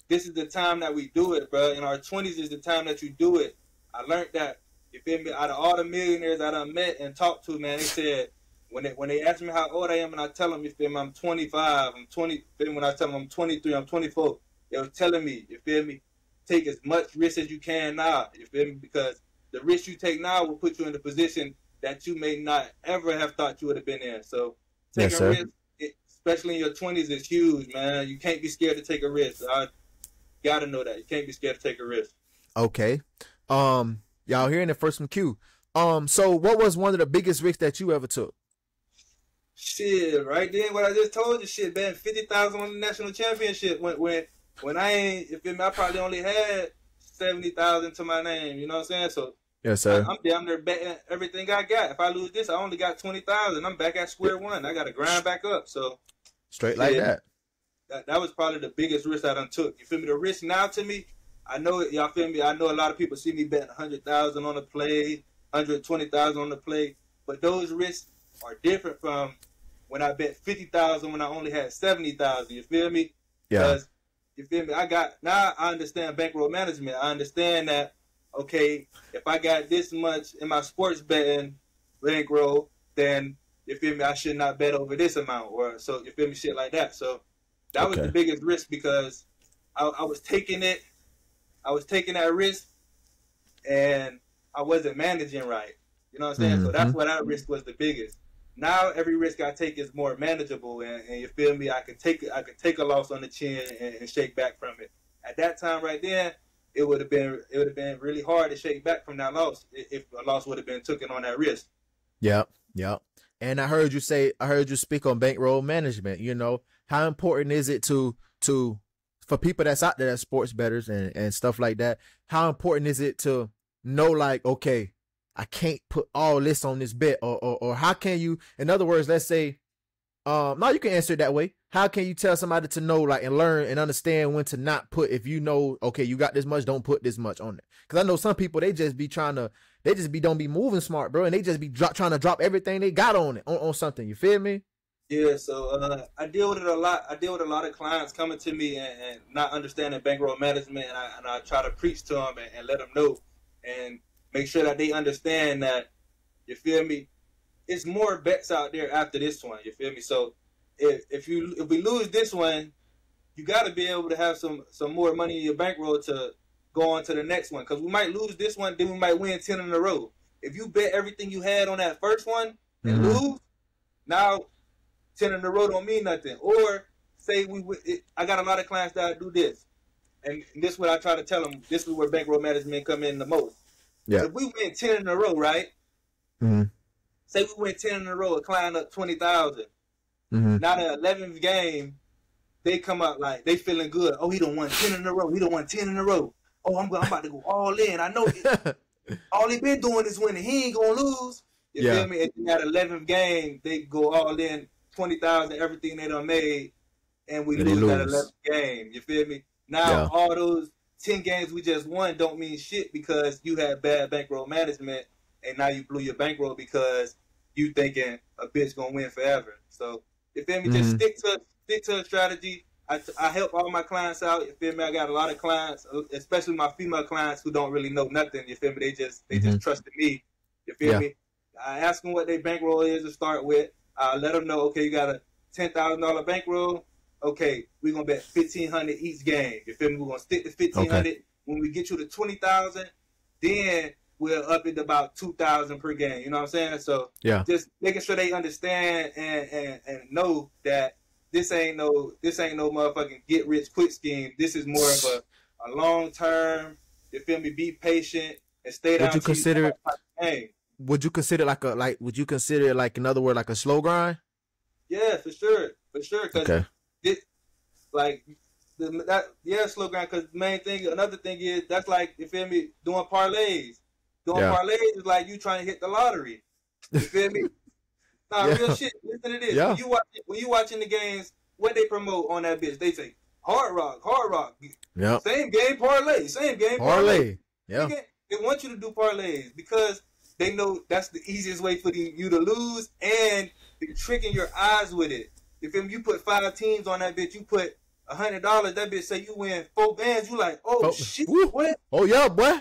this is the time that we do it, bro. In our 20s is the time that you do it. I learned that. You feel me? Out of all the millionaires I done met and talked to, man, they said, when they ask me how old I am, and I tell them, you feel me, I'm 25, I'm 20. When I tell them I'm 23, I'm 24, they were telling me, you feel me, take as much risk as you can now. You feel me? Because the risk you take now will put you in the position that you may not ever have thought you would have been in. So Yes, taking sir. risk, especially in your 20s, is huge, man. You can't be scared to take a risk. I gotta know that. You can't be scared to take a risk. Okay. Y'all hearing it first from Q. So what was one of the biggest risks that you ever took? Shit, right then, what I just told you, shit, man, 50,000 on the national championship. When I ain't, you feel me, I probably only had 70,000 to my name. You know what I'm saying? So Yes, sir. I'm down there betting everything I got. If I lose this, I only got 20,000. I'm back at square one. I got to grind back up. So Straight like yeah, that. that was probably the biggest risk I done took. You feel me? The risk now to me, I know it. Y'all feel me? I know a lot of people see me betting 100,000 on the play, 120,000 on the play, but those risks are different from when I bet 50,000 when I only had 70,000. You feel me? Yeah. Because, you feel me? Now I understand bankroll management. I understand that, okay, if I got this much in my sports betting bankroll, then, you feel me, I should not bet over this amount, or so, you feel me, shit like that. So that was Okay. the biggest risk, because I was taking that risk, and I wasn't managing right. You know what I'm saying? So that's why that risk was the biggest. Now every risk I take is more manageable, and you feel me, I could take a loss on the chin and shake back from it. At that time right then, it would have been really hard to shake back from that loss if a loss would have been taken on that risk. Yep. Yep. And I heard you speak on bankroll management. You know, how important is it to for people that's out there, that's sports bettors and stuff like that, how important is it to know, like, okay, I can't put all this on this bet, or how can you, in other words, let's say, no, you can answer it that way. How can you tell somebody to know, like, and learn and understand when to not put, if you know, okay, you got this much, don't put this much on it? Because I know some people, don't be moving smart, bro, and they just be trying to drop everything they got on it, on something. You feel me? Yeah, so I deal with it a lot. I deal with a lot of clients coming to me and not understanding bankroll management, and I try to preach to them and let them know and make sure that they understand that, you feel me, it's more bets out there after this one. You feel me? So if we lose this one, you got to be able to have some more money in your bankroll to go on to the next one, because we might lose this one, then we might win 10 in a row. If you bet everything you had on that first one and lose, now 10 in a row don't mean nothing. Or say I got a lot of clients that do this, and this is what I try to tell them. This is where bankroll management come in the most. Yeah. If we win 10 in a row, right? Mm-hmm. Say we win 10 in a row, a client up 20,000. Mm-hmm. Now the 11th game, they come up like they feeling good. Oh, he done won 10 in a row. He done won 10 in a row. Oh, I'm about to go all in. I know all he been doing is winning. He ain't gonna lose. You feel me? And in that 11th game, they go all in, 20,000, everything they done made, and we lose that 11th game. You feel me? Now all those 10 games we just won don't mean shit because you had bad bankroll management, and now you blew your bankroll because you thinking a bitch gonna win forever. So you feel me? Just stick to a strategy. I help all my clients out. You feel me? I got a lot of clients, especially my female clients who don't really know nothing. You feel me? They just trusted me. You feel me? I ask them what their bankroll is to start with. I let them know, okay, you got a $10,000 bankroll. Okay, we're gonna bet $1,500 each game. You feel me? We're gonna stick to $1,500. Okay. When we get you to 20,000, then we'll up it to about 2,000 per game. You know what I'm saying? So just making sure they understand and know that this ain't no motherfucking get rich quick scheme. This is more of a long term. You feel me? Be patient and stay down. Would you consider like, in other words, like a slow grind? Yeah, for sure. Because like slow grind. Because the main thing, another thing is that's like, you feel me, doing parlays. Doing parlays is like you trying to hit the lottery. You feel me? Nah, real shit. Listen to this. Yeah. When you watching the games, what they promote on that bitch, they say hard rock. Yeah. Same game parlay. Same game parlay. Yeah. They want you to do parlays because they know that's the easiest way for you to lose, and they're tricking your eyes with it. You feel me? You put 5 teams on that bitch, you put $100, that bitch say you win 4 bands, you like, oh shit, what? Oh yeah, boy.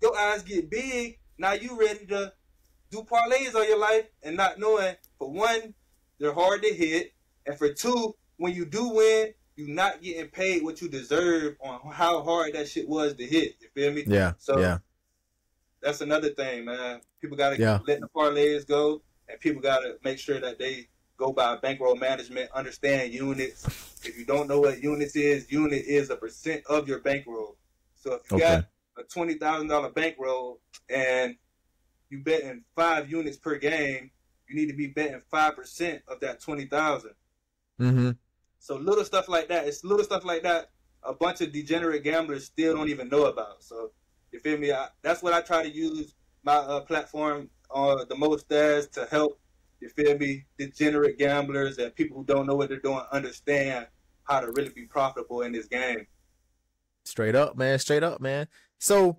Your eyes get big. Now you ready to do parlays on your life and not knowing, for one, they're hard to hit, and for two, when you do win, you're not getting paid what you deserve on how hard that shit was to hit. You feel me? Yeah. So that's another thing, man. People gotta let the parlays go, and people gotta make sure that they go by bankroll management, understand units. If you don't know what unit is a percent of your bankroll. So if you got a $20,000 bankroll and you betting 5 units per game, you need to be betting 5% of that 20,000. Mm-hmm. So little stuff like that. It's little stuff like that a bunch of degenerate gamblers still don't even know about. So you feel me? That's what I try to use my platform the most as, to help, you feel me, degenerate gamblers and people who don't know what they're doing understand how to really be profitable in this game. Straight up, man. So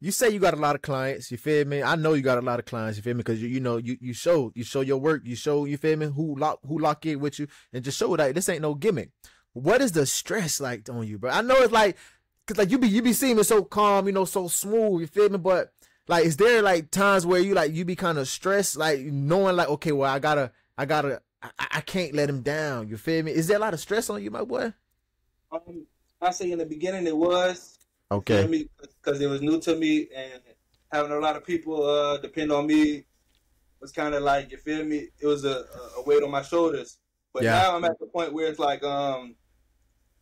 you say you got a lot of clients, you feel me? I know you got a lot of clients, you feel me? Because you show your work, you feel me, who lock in with you, and just show that this ain't no gimmick. What is the stress like on you, bro? I know it's like, cause like you be seeing me so calm, so smooth, you feel me? But like, is there like times where you be kind of stressed, like knowing like, okay, well, I can't let him down, you feel me? Is there a lot of stress on you, my boy? I say in the beginning it was. Okay. Because it was new to me, and having a lot of people depend on me was kind of like, you feel me, it was a weight on my shoulders. But now I'm at the point where it's like,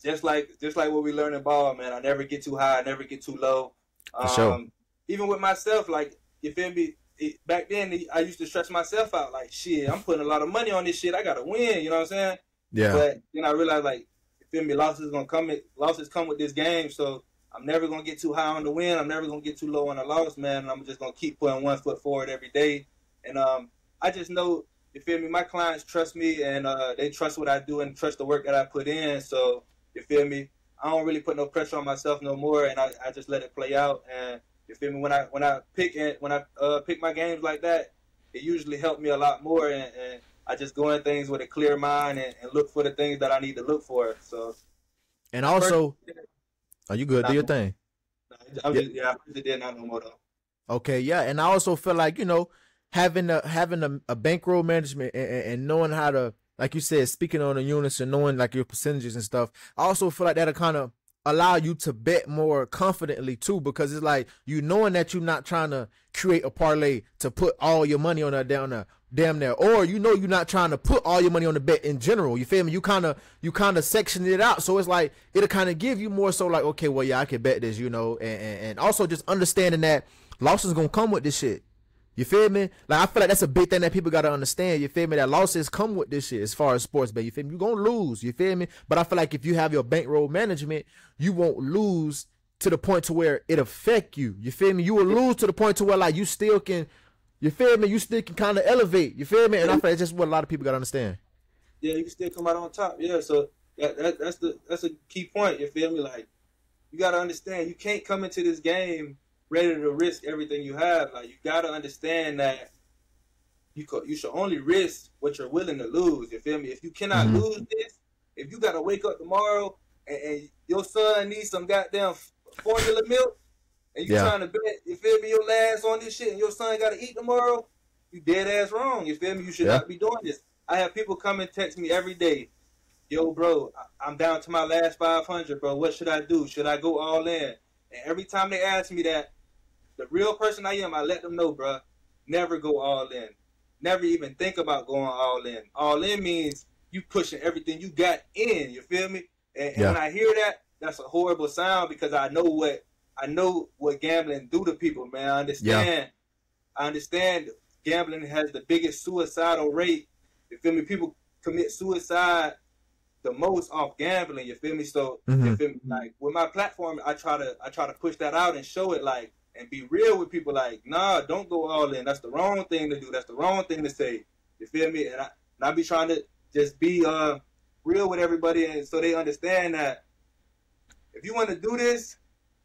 just like what we learned in ball, man, I never get too high, I never get too low. Sure. Even with myself, like, you feel me, back then I used to stress myself out, like, shit, I'm putting a lot of money on this shit, I gotta win, you know what I'm saying? Yeah. But then I realized, like, you feel me, losses come with this game, so I'm never going to get too high on the win. I'm never going to get too low on the loss, man. And I'm just going to keep putting 1 foot forward every day. And I just know, you feel me, my clients trust me, and they trust what I do and trust the work that I put in. So, you feel me, I don't really put no pressure on myself no more, and I just let it play out. And, you feel me, when I pick my games like that, it usually helped me a lot more. And I just go in things with a clear mind and look for the things that I need to look for. So, and also, are you good? Do your thing. I really did not no more though. Okay, yeah, and I also feel like having a bankroll management and knowing how to, like you said, speaking on the units and knowing like your percentages and stuff. I also feel like that'll kind of allow you to bet more confidently too, because it's like knowing that you're not trying to create a parlay to put all your money on that down there. Damn near, or you're not trying to put all your money on the bet in general. You feel me? You kind of section it out, so it's like it'll kind of give you more so like, okay, well, yeah, I can bet this, and also just understanding that losses gonna come with this shit. You feel me? Like, I feel like that's a big thing that people gotta understand. You feel me? That losses come with this shit as far as sports bet. You feel me? You gonna lose. You feel me? But I feel like if you have your bankroll management, you won't lose to the point to where it affect you. You feel me? You will lose to the point to where like you still can. You feel me? You still can kind of elevate. You feel me? And I feel that's just what a lot of people got to understand. Yeah, you can still come out on top. Yeah, so that's a key point. You feel me? Like, you got to understand, you can't come into this game ready to risk everything you have. Like, you got to understand that you should only risk what you're willing to lose. You feel me? If you cannot lose this, if you got to wake up tomorrow and your son needs some goddamn formula milk, and you trying to bet, you feel me, your last on this shit, and your son got to eat tomorrow, you dead ass wrong. You feel me? You should not be doing this. I have people come and text me every day. Yo, bro, I'm down to my last 500, bro. What should I do? Should I go all in? And every time they ask me that, the real person I am, I let them know, bro, never go all in. Never even think about going all in. All in means you pushing everything you got in. You feel me? And when I hear that, that's a horrible sound, because I know what gambling do to people, man. I understand gambling has the biggest suicidal rate. You feel me? People commit suicide. the most off gambling. You feel me? So you feel me? Like with my platform, I try to push that out and show it like and be real with people. Like, nah, don't go all in. That's the wrong thing to do. That's the wrong thing to say. You feel me? And I be trying to just be real with everybody, and so they understand that if you want to do this,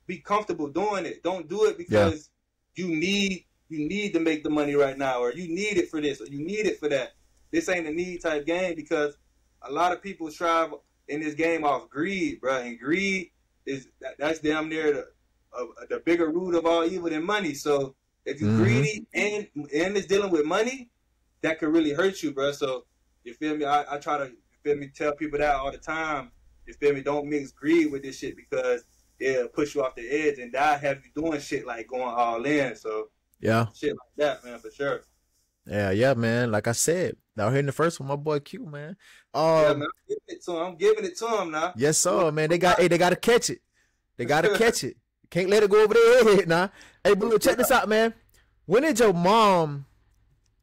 be comfortable doing it. Don't do it because you need to make the money right now, or you need it for this, or you need it for that. This ain't a need type game, because a lot of people strive in this game off greed, bro. And greed that's damn near the bigger root of all evil than money. So if you're greedy and it's dealing with money, that could really hurt you, bro. So you feel me? I try to, you feel me, tell people that all the time. You feel me? Don't mix greed with this shit, because it'll push you off the edge and that'll have you doing shit like going all in. So shit like that, man, for sure. Yeah, man. Like I said, out here in the first one, my boy Q, man. Yeah, man, I'm giving it to him now. Yes, sir, man. They got to catch it. They got to catch it. Can't let it go over their head now. Hey, but check this out, man. When did your mom,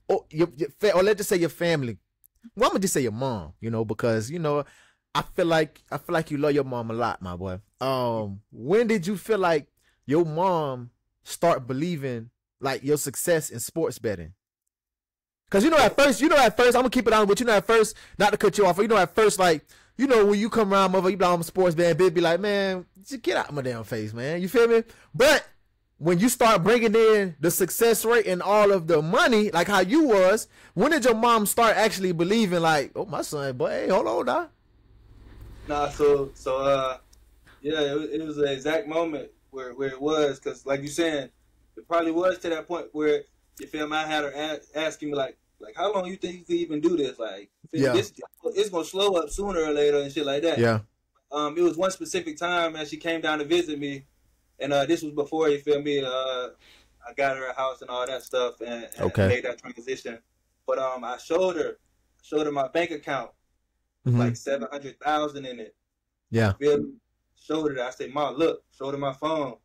or let's just say your family, well, I'm gonna just say your mom, you know, because, you know, I feel like you love your mom a lot, my boy. When did you feel like your mom start believing like your success in sports betting? Cause at first, I'm gonna keep it on, but at first, not to cut you off, at first, like, when you come around, mother, you be like, I'm a sports betting, bitch, be like, man, just get out of my damn face, man. You feel me? But when you start bringing in the success rate and all of the money, like how you was, when did your mom start actually believing, like, oh, my son, boy, hey, hold on now? Nah, yeah, it was the exact moment where it was, because like you saying, it probably was to that point where, you feel me, I had her asking me, like, how long you think you can even do this? Like, it's going to slow up sooner or later and shit like that. Yeah. It was one specific time, and she came down to visit me, and this was before, you feel me, I got her a house and all that stuff, and made that transition. But I showed her my bank account, like 700,000 in it. Yeah. You feel me? Showed her. I said, Ma, look. Showed her my phone.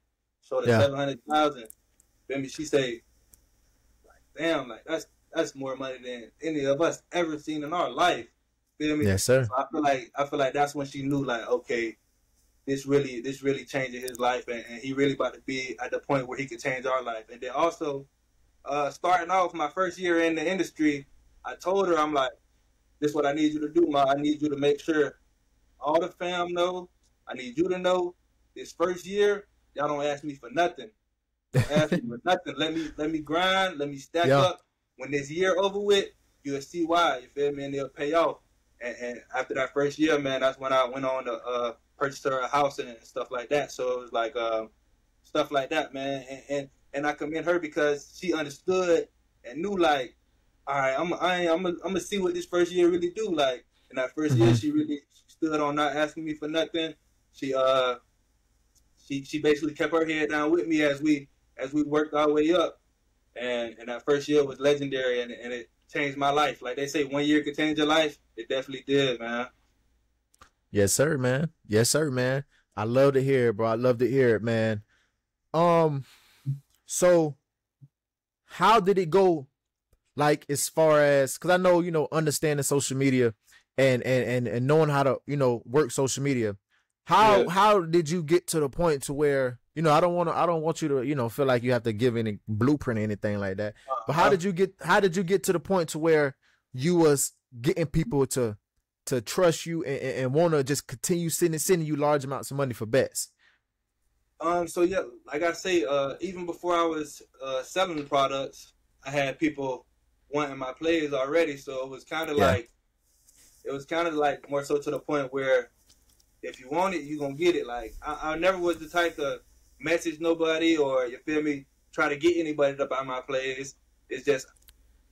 Showed her 700,000. Feel me? She say, like, damn, like that's more money than any of us ever seen in our life. Feel me? Yes, sir. So I feel like that's when she knew, like, okay, this really changing his life, and he really about to be at the point where he could change our life. And then also, starting off my first year in the industry, I told her, I'm like, this is what I need you to do, Ma. I need you to make sure all the fam know. I need you to know this first year, y'all don't ask me for nothing. Don't ask me for nothing. Let me grind. Let me stack up. When this year over with, you'll see why. You feel me? And they'll pay off. And after that first year, man, that's when I went on to purchase her a house and stuff like that. So it was like stuff like that, man. And I commend her because she understood and knew, like, all right, I'm gonna see what this first year really do. Like, in that first year, she really stood on not asking me for nothing. She basically kept her head down with me as we worked our way up, and that first year was legendary, and it changed my life. Like they say, 1 year could change your life. It definitely did, man. Yes, sir, man. Yes, sir, man. I love to hear it, bro. I love to hear it, man. So how did it go? Like, as far as, because I know, understanding social media and knowing how to, work social media. How did you get to the point to where, I don't want you to, feel like you have to give any blueprint or anything like that. But how did you get to the point to where you was getting people to trust you and want to just continue sending you large amounts of money for bets? So yeah, like I say, even before I was selling the products, I had people wanting my plays already. So it was kind of like more so to the point where, if you want it, you're going to get it. Like, I never was the type to message nobody or, you feel me, try to get anybody to buy my plays. It's just,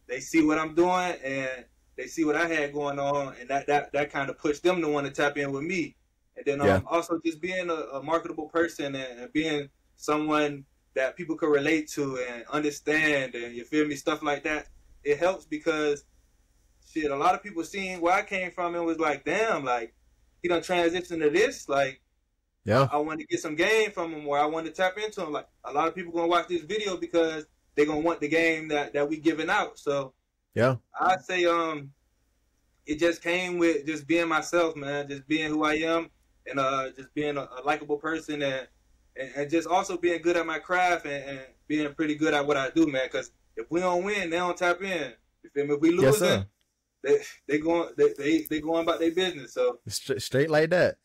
they see what I'm doing and they see what I had going on, and that kind of pushed them to want to tap in with me. And then also just being a marketable person and being someone that people could relate to and understand, and, you feel me, stuff like that. It helps because, shit, a lot of people seeing where I came from and was like, damn, like, he done transition to this, like, I want to get some game from him, or I want to tap into him. Like, a lot of people gonna watch this video because they're gonna want the game that we giving out. So I say it just came with just being myself, man, just being who I am, and just being a likable person, and just also being good at my craft, and being pretty good at what I do, man. Because if we don't win, they don't tap in. You feel me? If we Yes, losing, sir. they going about their business. So Straight like that.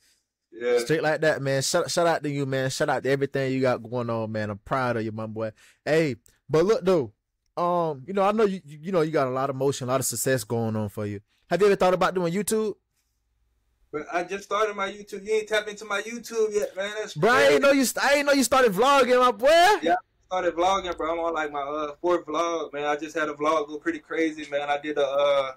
yeah. Straight like that, man. Shout out to you, man. Shout out to everything you got going on, man. I'm proud of you, my boy. Hey, but look though, you know, I know you know you got a lot of motion, a lot of success going on for you. Have you ever thought about doing YouTube? But I just started my YouTube. You ain't tapped into my YouTube yet, man. That's Bro, I crazy. ain't know you started vlogging, my boy. Yeah, I started vlogging, bro. I'm on like my fourth vlog, man. I just had a vlog go pretty crazy, man. I did a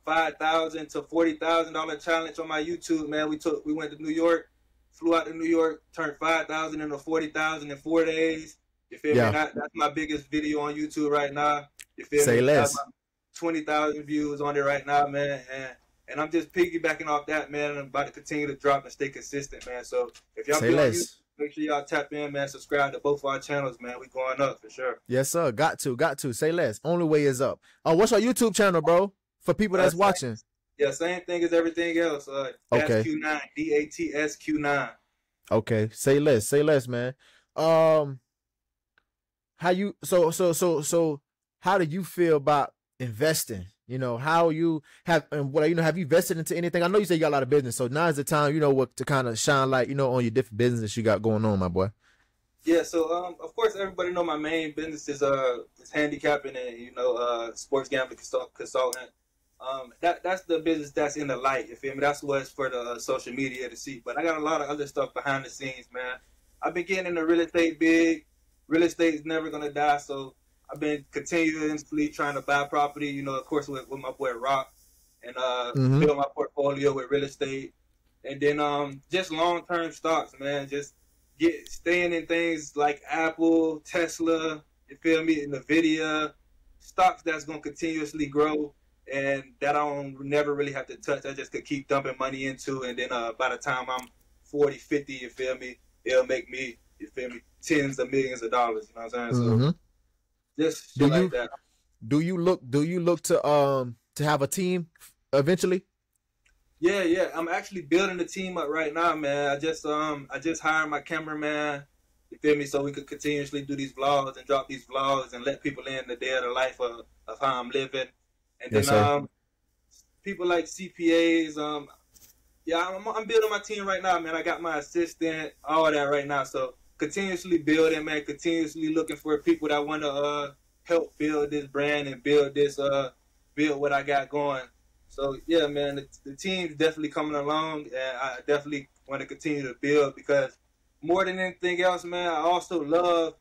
$5,000 to $40,000 challenge on my YouTube, man. We went to New York, flew out to New York, turned 5,000 into 40,000 in 4 days. You feel Yeah. me? That's my biggest video on YouTube right now. You feel Say me? less. Got about 20,000 views on it right now, man. And I'm just piggybacking off that, man. And I'm about to continue to drop and stay consistent, man. So if y'all Say be on less. YouTube, make sure y'all tap in, man. Subscribe to both our channels, man. We going up for sure. Yes, sir. Got to. Say less. Only way is up. What's our YouTube channel, bro? For people that's watching. Yeah, same thing as everything else. Okay. Q9, DATSQ9. Okay. Say less, man. How you how do you feel about investing? You know, how you have and what you know, have you invested into anything? I know you say you got a lot of business, so now is the time, you know, what to kind of shine light, you know, on your different business you got going on, my boy. Yeah, so of course everybody know my main business is handicapping and sports gambling consultant. That's the business that's in the light. You feel me? That's what's for the social media to see. But I got a lot of other stuff behind the scenes, man. I've been getting into real estate big. Real estate is never gonna die, so I've been continuously trying to buy property. You know, of course, with my boy Rock, and build my portfolio with real estate, and then just long-term stocks, man. Just staying in things like Apple, Tesla. You feel me? Nvidia, stocks that's gonna continuously grow, and that I don't never really have to touch. I just could keep dumping money into, and then by the time I'm 40, 50, you feel me? It'll make me, you feel me, tens of millions of dollars. You know what I'm saying? So just shit like that. Do you look to have a team eventually? Yeah. I'm actually building the team up right now, man. I just hired my cameraman. You feel me? So we could continuously do these vlogs and drop these vlogs and let people in the day of the life of how I'm living. And Yes, then people like CPAs. I'm building my team right now, man. I got my assistant, all that right now. So continuously building, man. Continuously looking for people that want to help build this brand and build what I got going. So yeah, man, the team's definitely coming along, and I definitely want to continue to build because more than anything else, man, I also love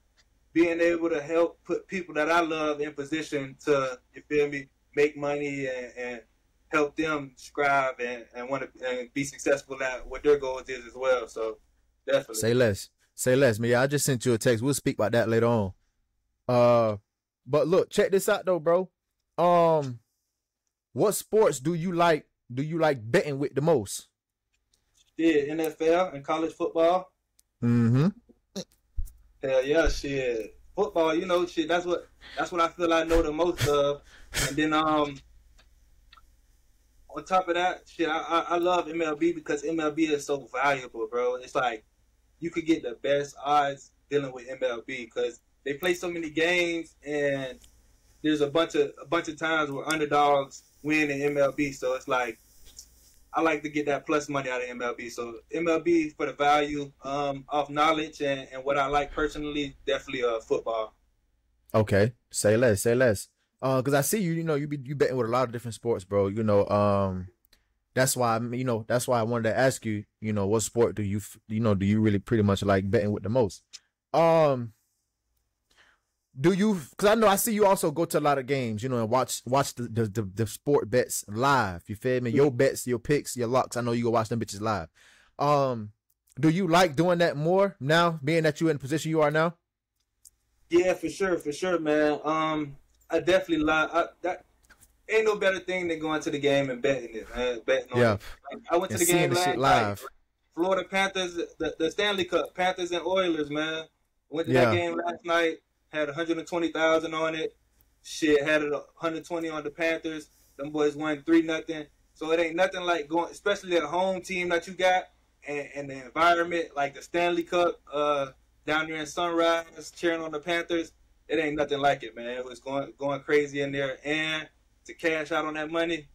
being able to help put people that I love in position to, you feel me, make money and help them strive and want to and be successful at what their goals is as well. So definitely. Say less, man. Yeah, I just sent you a text. We'll speak about that later on. But look, check this out though, bro. What sports do you like betting with the most? Yeah, NFL and college football. Mm-hmm. Hell yeah, shit. Football, you know, shit. That's what I feel I know the most of. And then on top of that, shit, I love MLB because MLB is so valuable, bro. It's like you could get the best odds dealing with MLB because they play so many games and there's a bunch of times where underdogs win in MLB. So it's like I like to get that plus money out of MLB. So MLB for the value of knowledge and what I like personally, definitely football. Okay, say less. Cause I see you. You know, you betting with a lot of different sports, bro. You know, that's why I wanted to ask you. You know, what sport do you really pretty much like betting with the most? Do you? Cause I know I see you also go to a lot of games. You know, and watch the sport bets live. You feel me? Your bets, your picks, your locks. I know you go watch them bitches live. Do you like doing that more now, being that you're in the position you are now? Yeah, for sure, man. I definitely like that. Ain't no better thing than going to the game and betting it, man. Betting on it. Like, I went to the game last night. Florida Panthers, the Stanley Cup, Panthers and Oilers, man. Went to that game last night. Had 120,000 on it. Shit, had it 120 on the Panthers. Them boys won 3-0. So it ain't nothing like going, especially a home team that you got, and the environment like the Stanley Cup down there in Sunrise, cheering on the Panthers. It ain't nothing like it, man. It was going crazy in there, and to cash out on that money,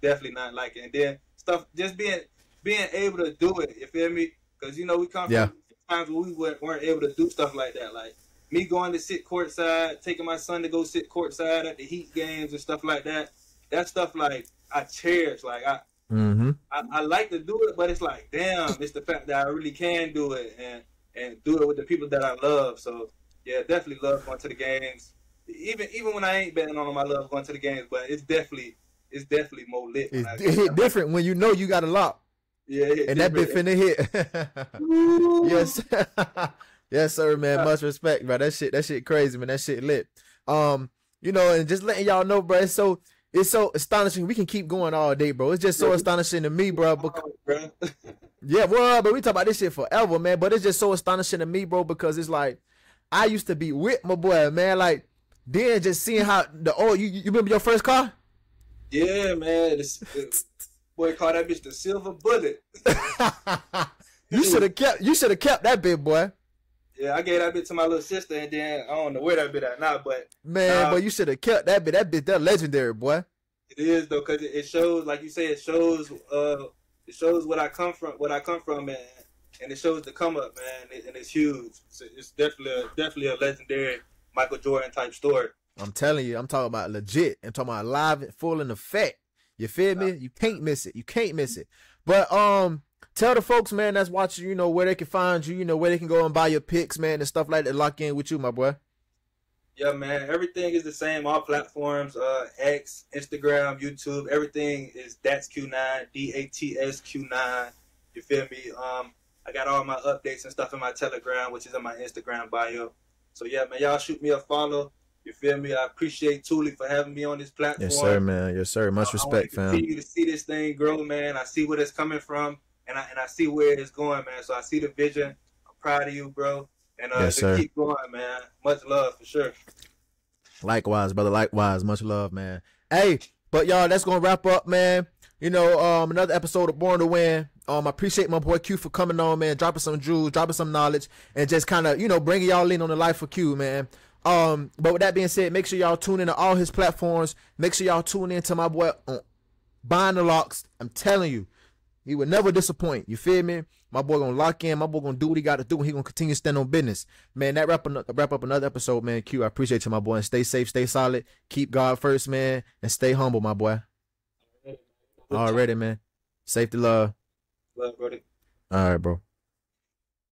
definitely not like it. And then stuff, just being able to do it. You feel me? Because you know we come from times where we weren't able to do stuff like that. Like me going to sit courtside, taking my son to go sit courtside at the Heat games and stuff like that. That stuff like I cherish. Like I like to do it, but it's like damn, it's the fact that I really can do it and do it with the people that I love. So yeah, definitely love going to the games. Even when I ain't betting on them, I love going to the games. But it's definitely more lit. It's different when you know you got a lock. Yeah, and that bit finna hit. Yes, yes, sir, man. Much respect, bro. That shit crazy, man. That shit lit. You know, and just letting y'all know, bro. It's so astonishing. We can keep going all day, bro. It's just so astonishing to me, bro. Yeah, well, but we talk about this shit forever, man. But it's just so astonishing to me, bro, because it's like I used to be with my boy, man. Like then just seeing how you remember your first car? Yeah, man. Boy, call that bitch the Silver Bullet. You should have kept that bit, boy. Yeah, I gave that bit to my little sister, and then I don't know where that bit at now, but man, but you should have kept that bit. That bit, that legendary, boy. It is though, cause it shows, like you say, it shows what I come from, man, and it shows the come up, man, and it's huge. So it's definitely a legendary Michael Jordan type story. I'm telling you, I'm talking about legit. I'm talking about live and full in effect. You feel me? You can't miss it. You can't miss it. But tell the folks, man, that's watching, you know, where they can find you, you know, where they can go and buy your picks, man, and stuff like that. Lock in with you, my boy. Yeah, man. Everything is the same. All platforms, X, Instagram, YouTube. Everything is DatsQ9, DATSQ9. You feel me? I got all my updates and stuff in my Telegram, which is in my Instagram bio. So yeah, man, y'all shoot me a follow. You feel me? I appreciate Thule for having me on this platform. Yes, sir, man. Yes, sir. Much respect, fam. I continue to see this thing grow, man. I see where it's coming from, and I see where it's going, man. So I see the vision. I'm proud of you, bro. And yes, just keep going, man. Much love for sure. Likewise, brother. Likewise. Much love, man. Hey, but y'all, that's gonna wrap up, man. You know, another episode of Born to Win. I appreciate my boy Q for coming on, man, dropping some jewels, dropping some knowledge, and just kind of, you know, bringing y'all in on the life of Q, man. But with that being said, make sure y'all tune in to all his platforms. Make sure y'all tune in to my boy Buying the Locks. I'm telling you, he will never disappoint. You feel me? My boy gonna lock in. My boy gonna do what he got to do, and he gonna continue to stand on business. Man, that wrap up another episode, man. Q, I appreciate you, my boy. And stay safe, stay solid. Keep God first, man, and stay humble, my boy. Already, man. Safety, love. Love, brother. All right, bro.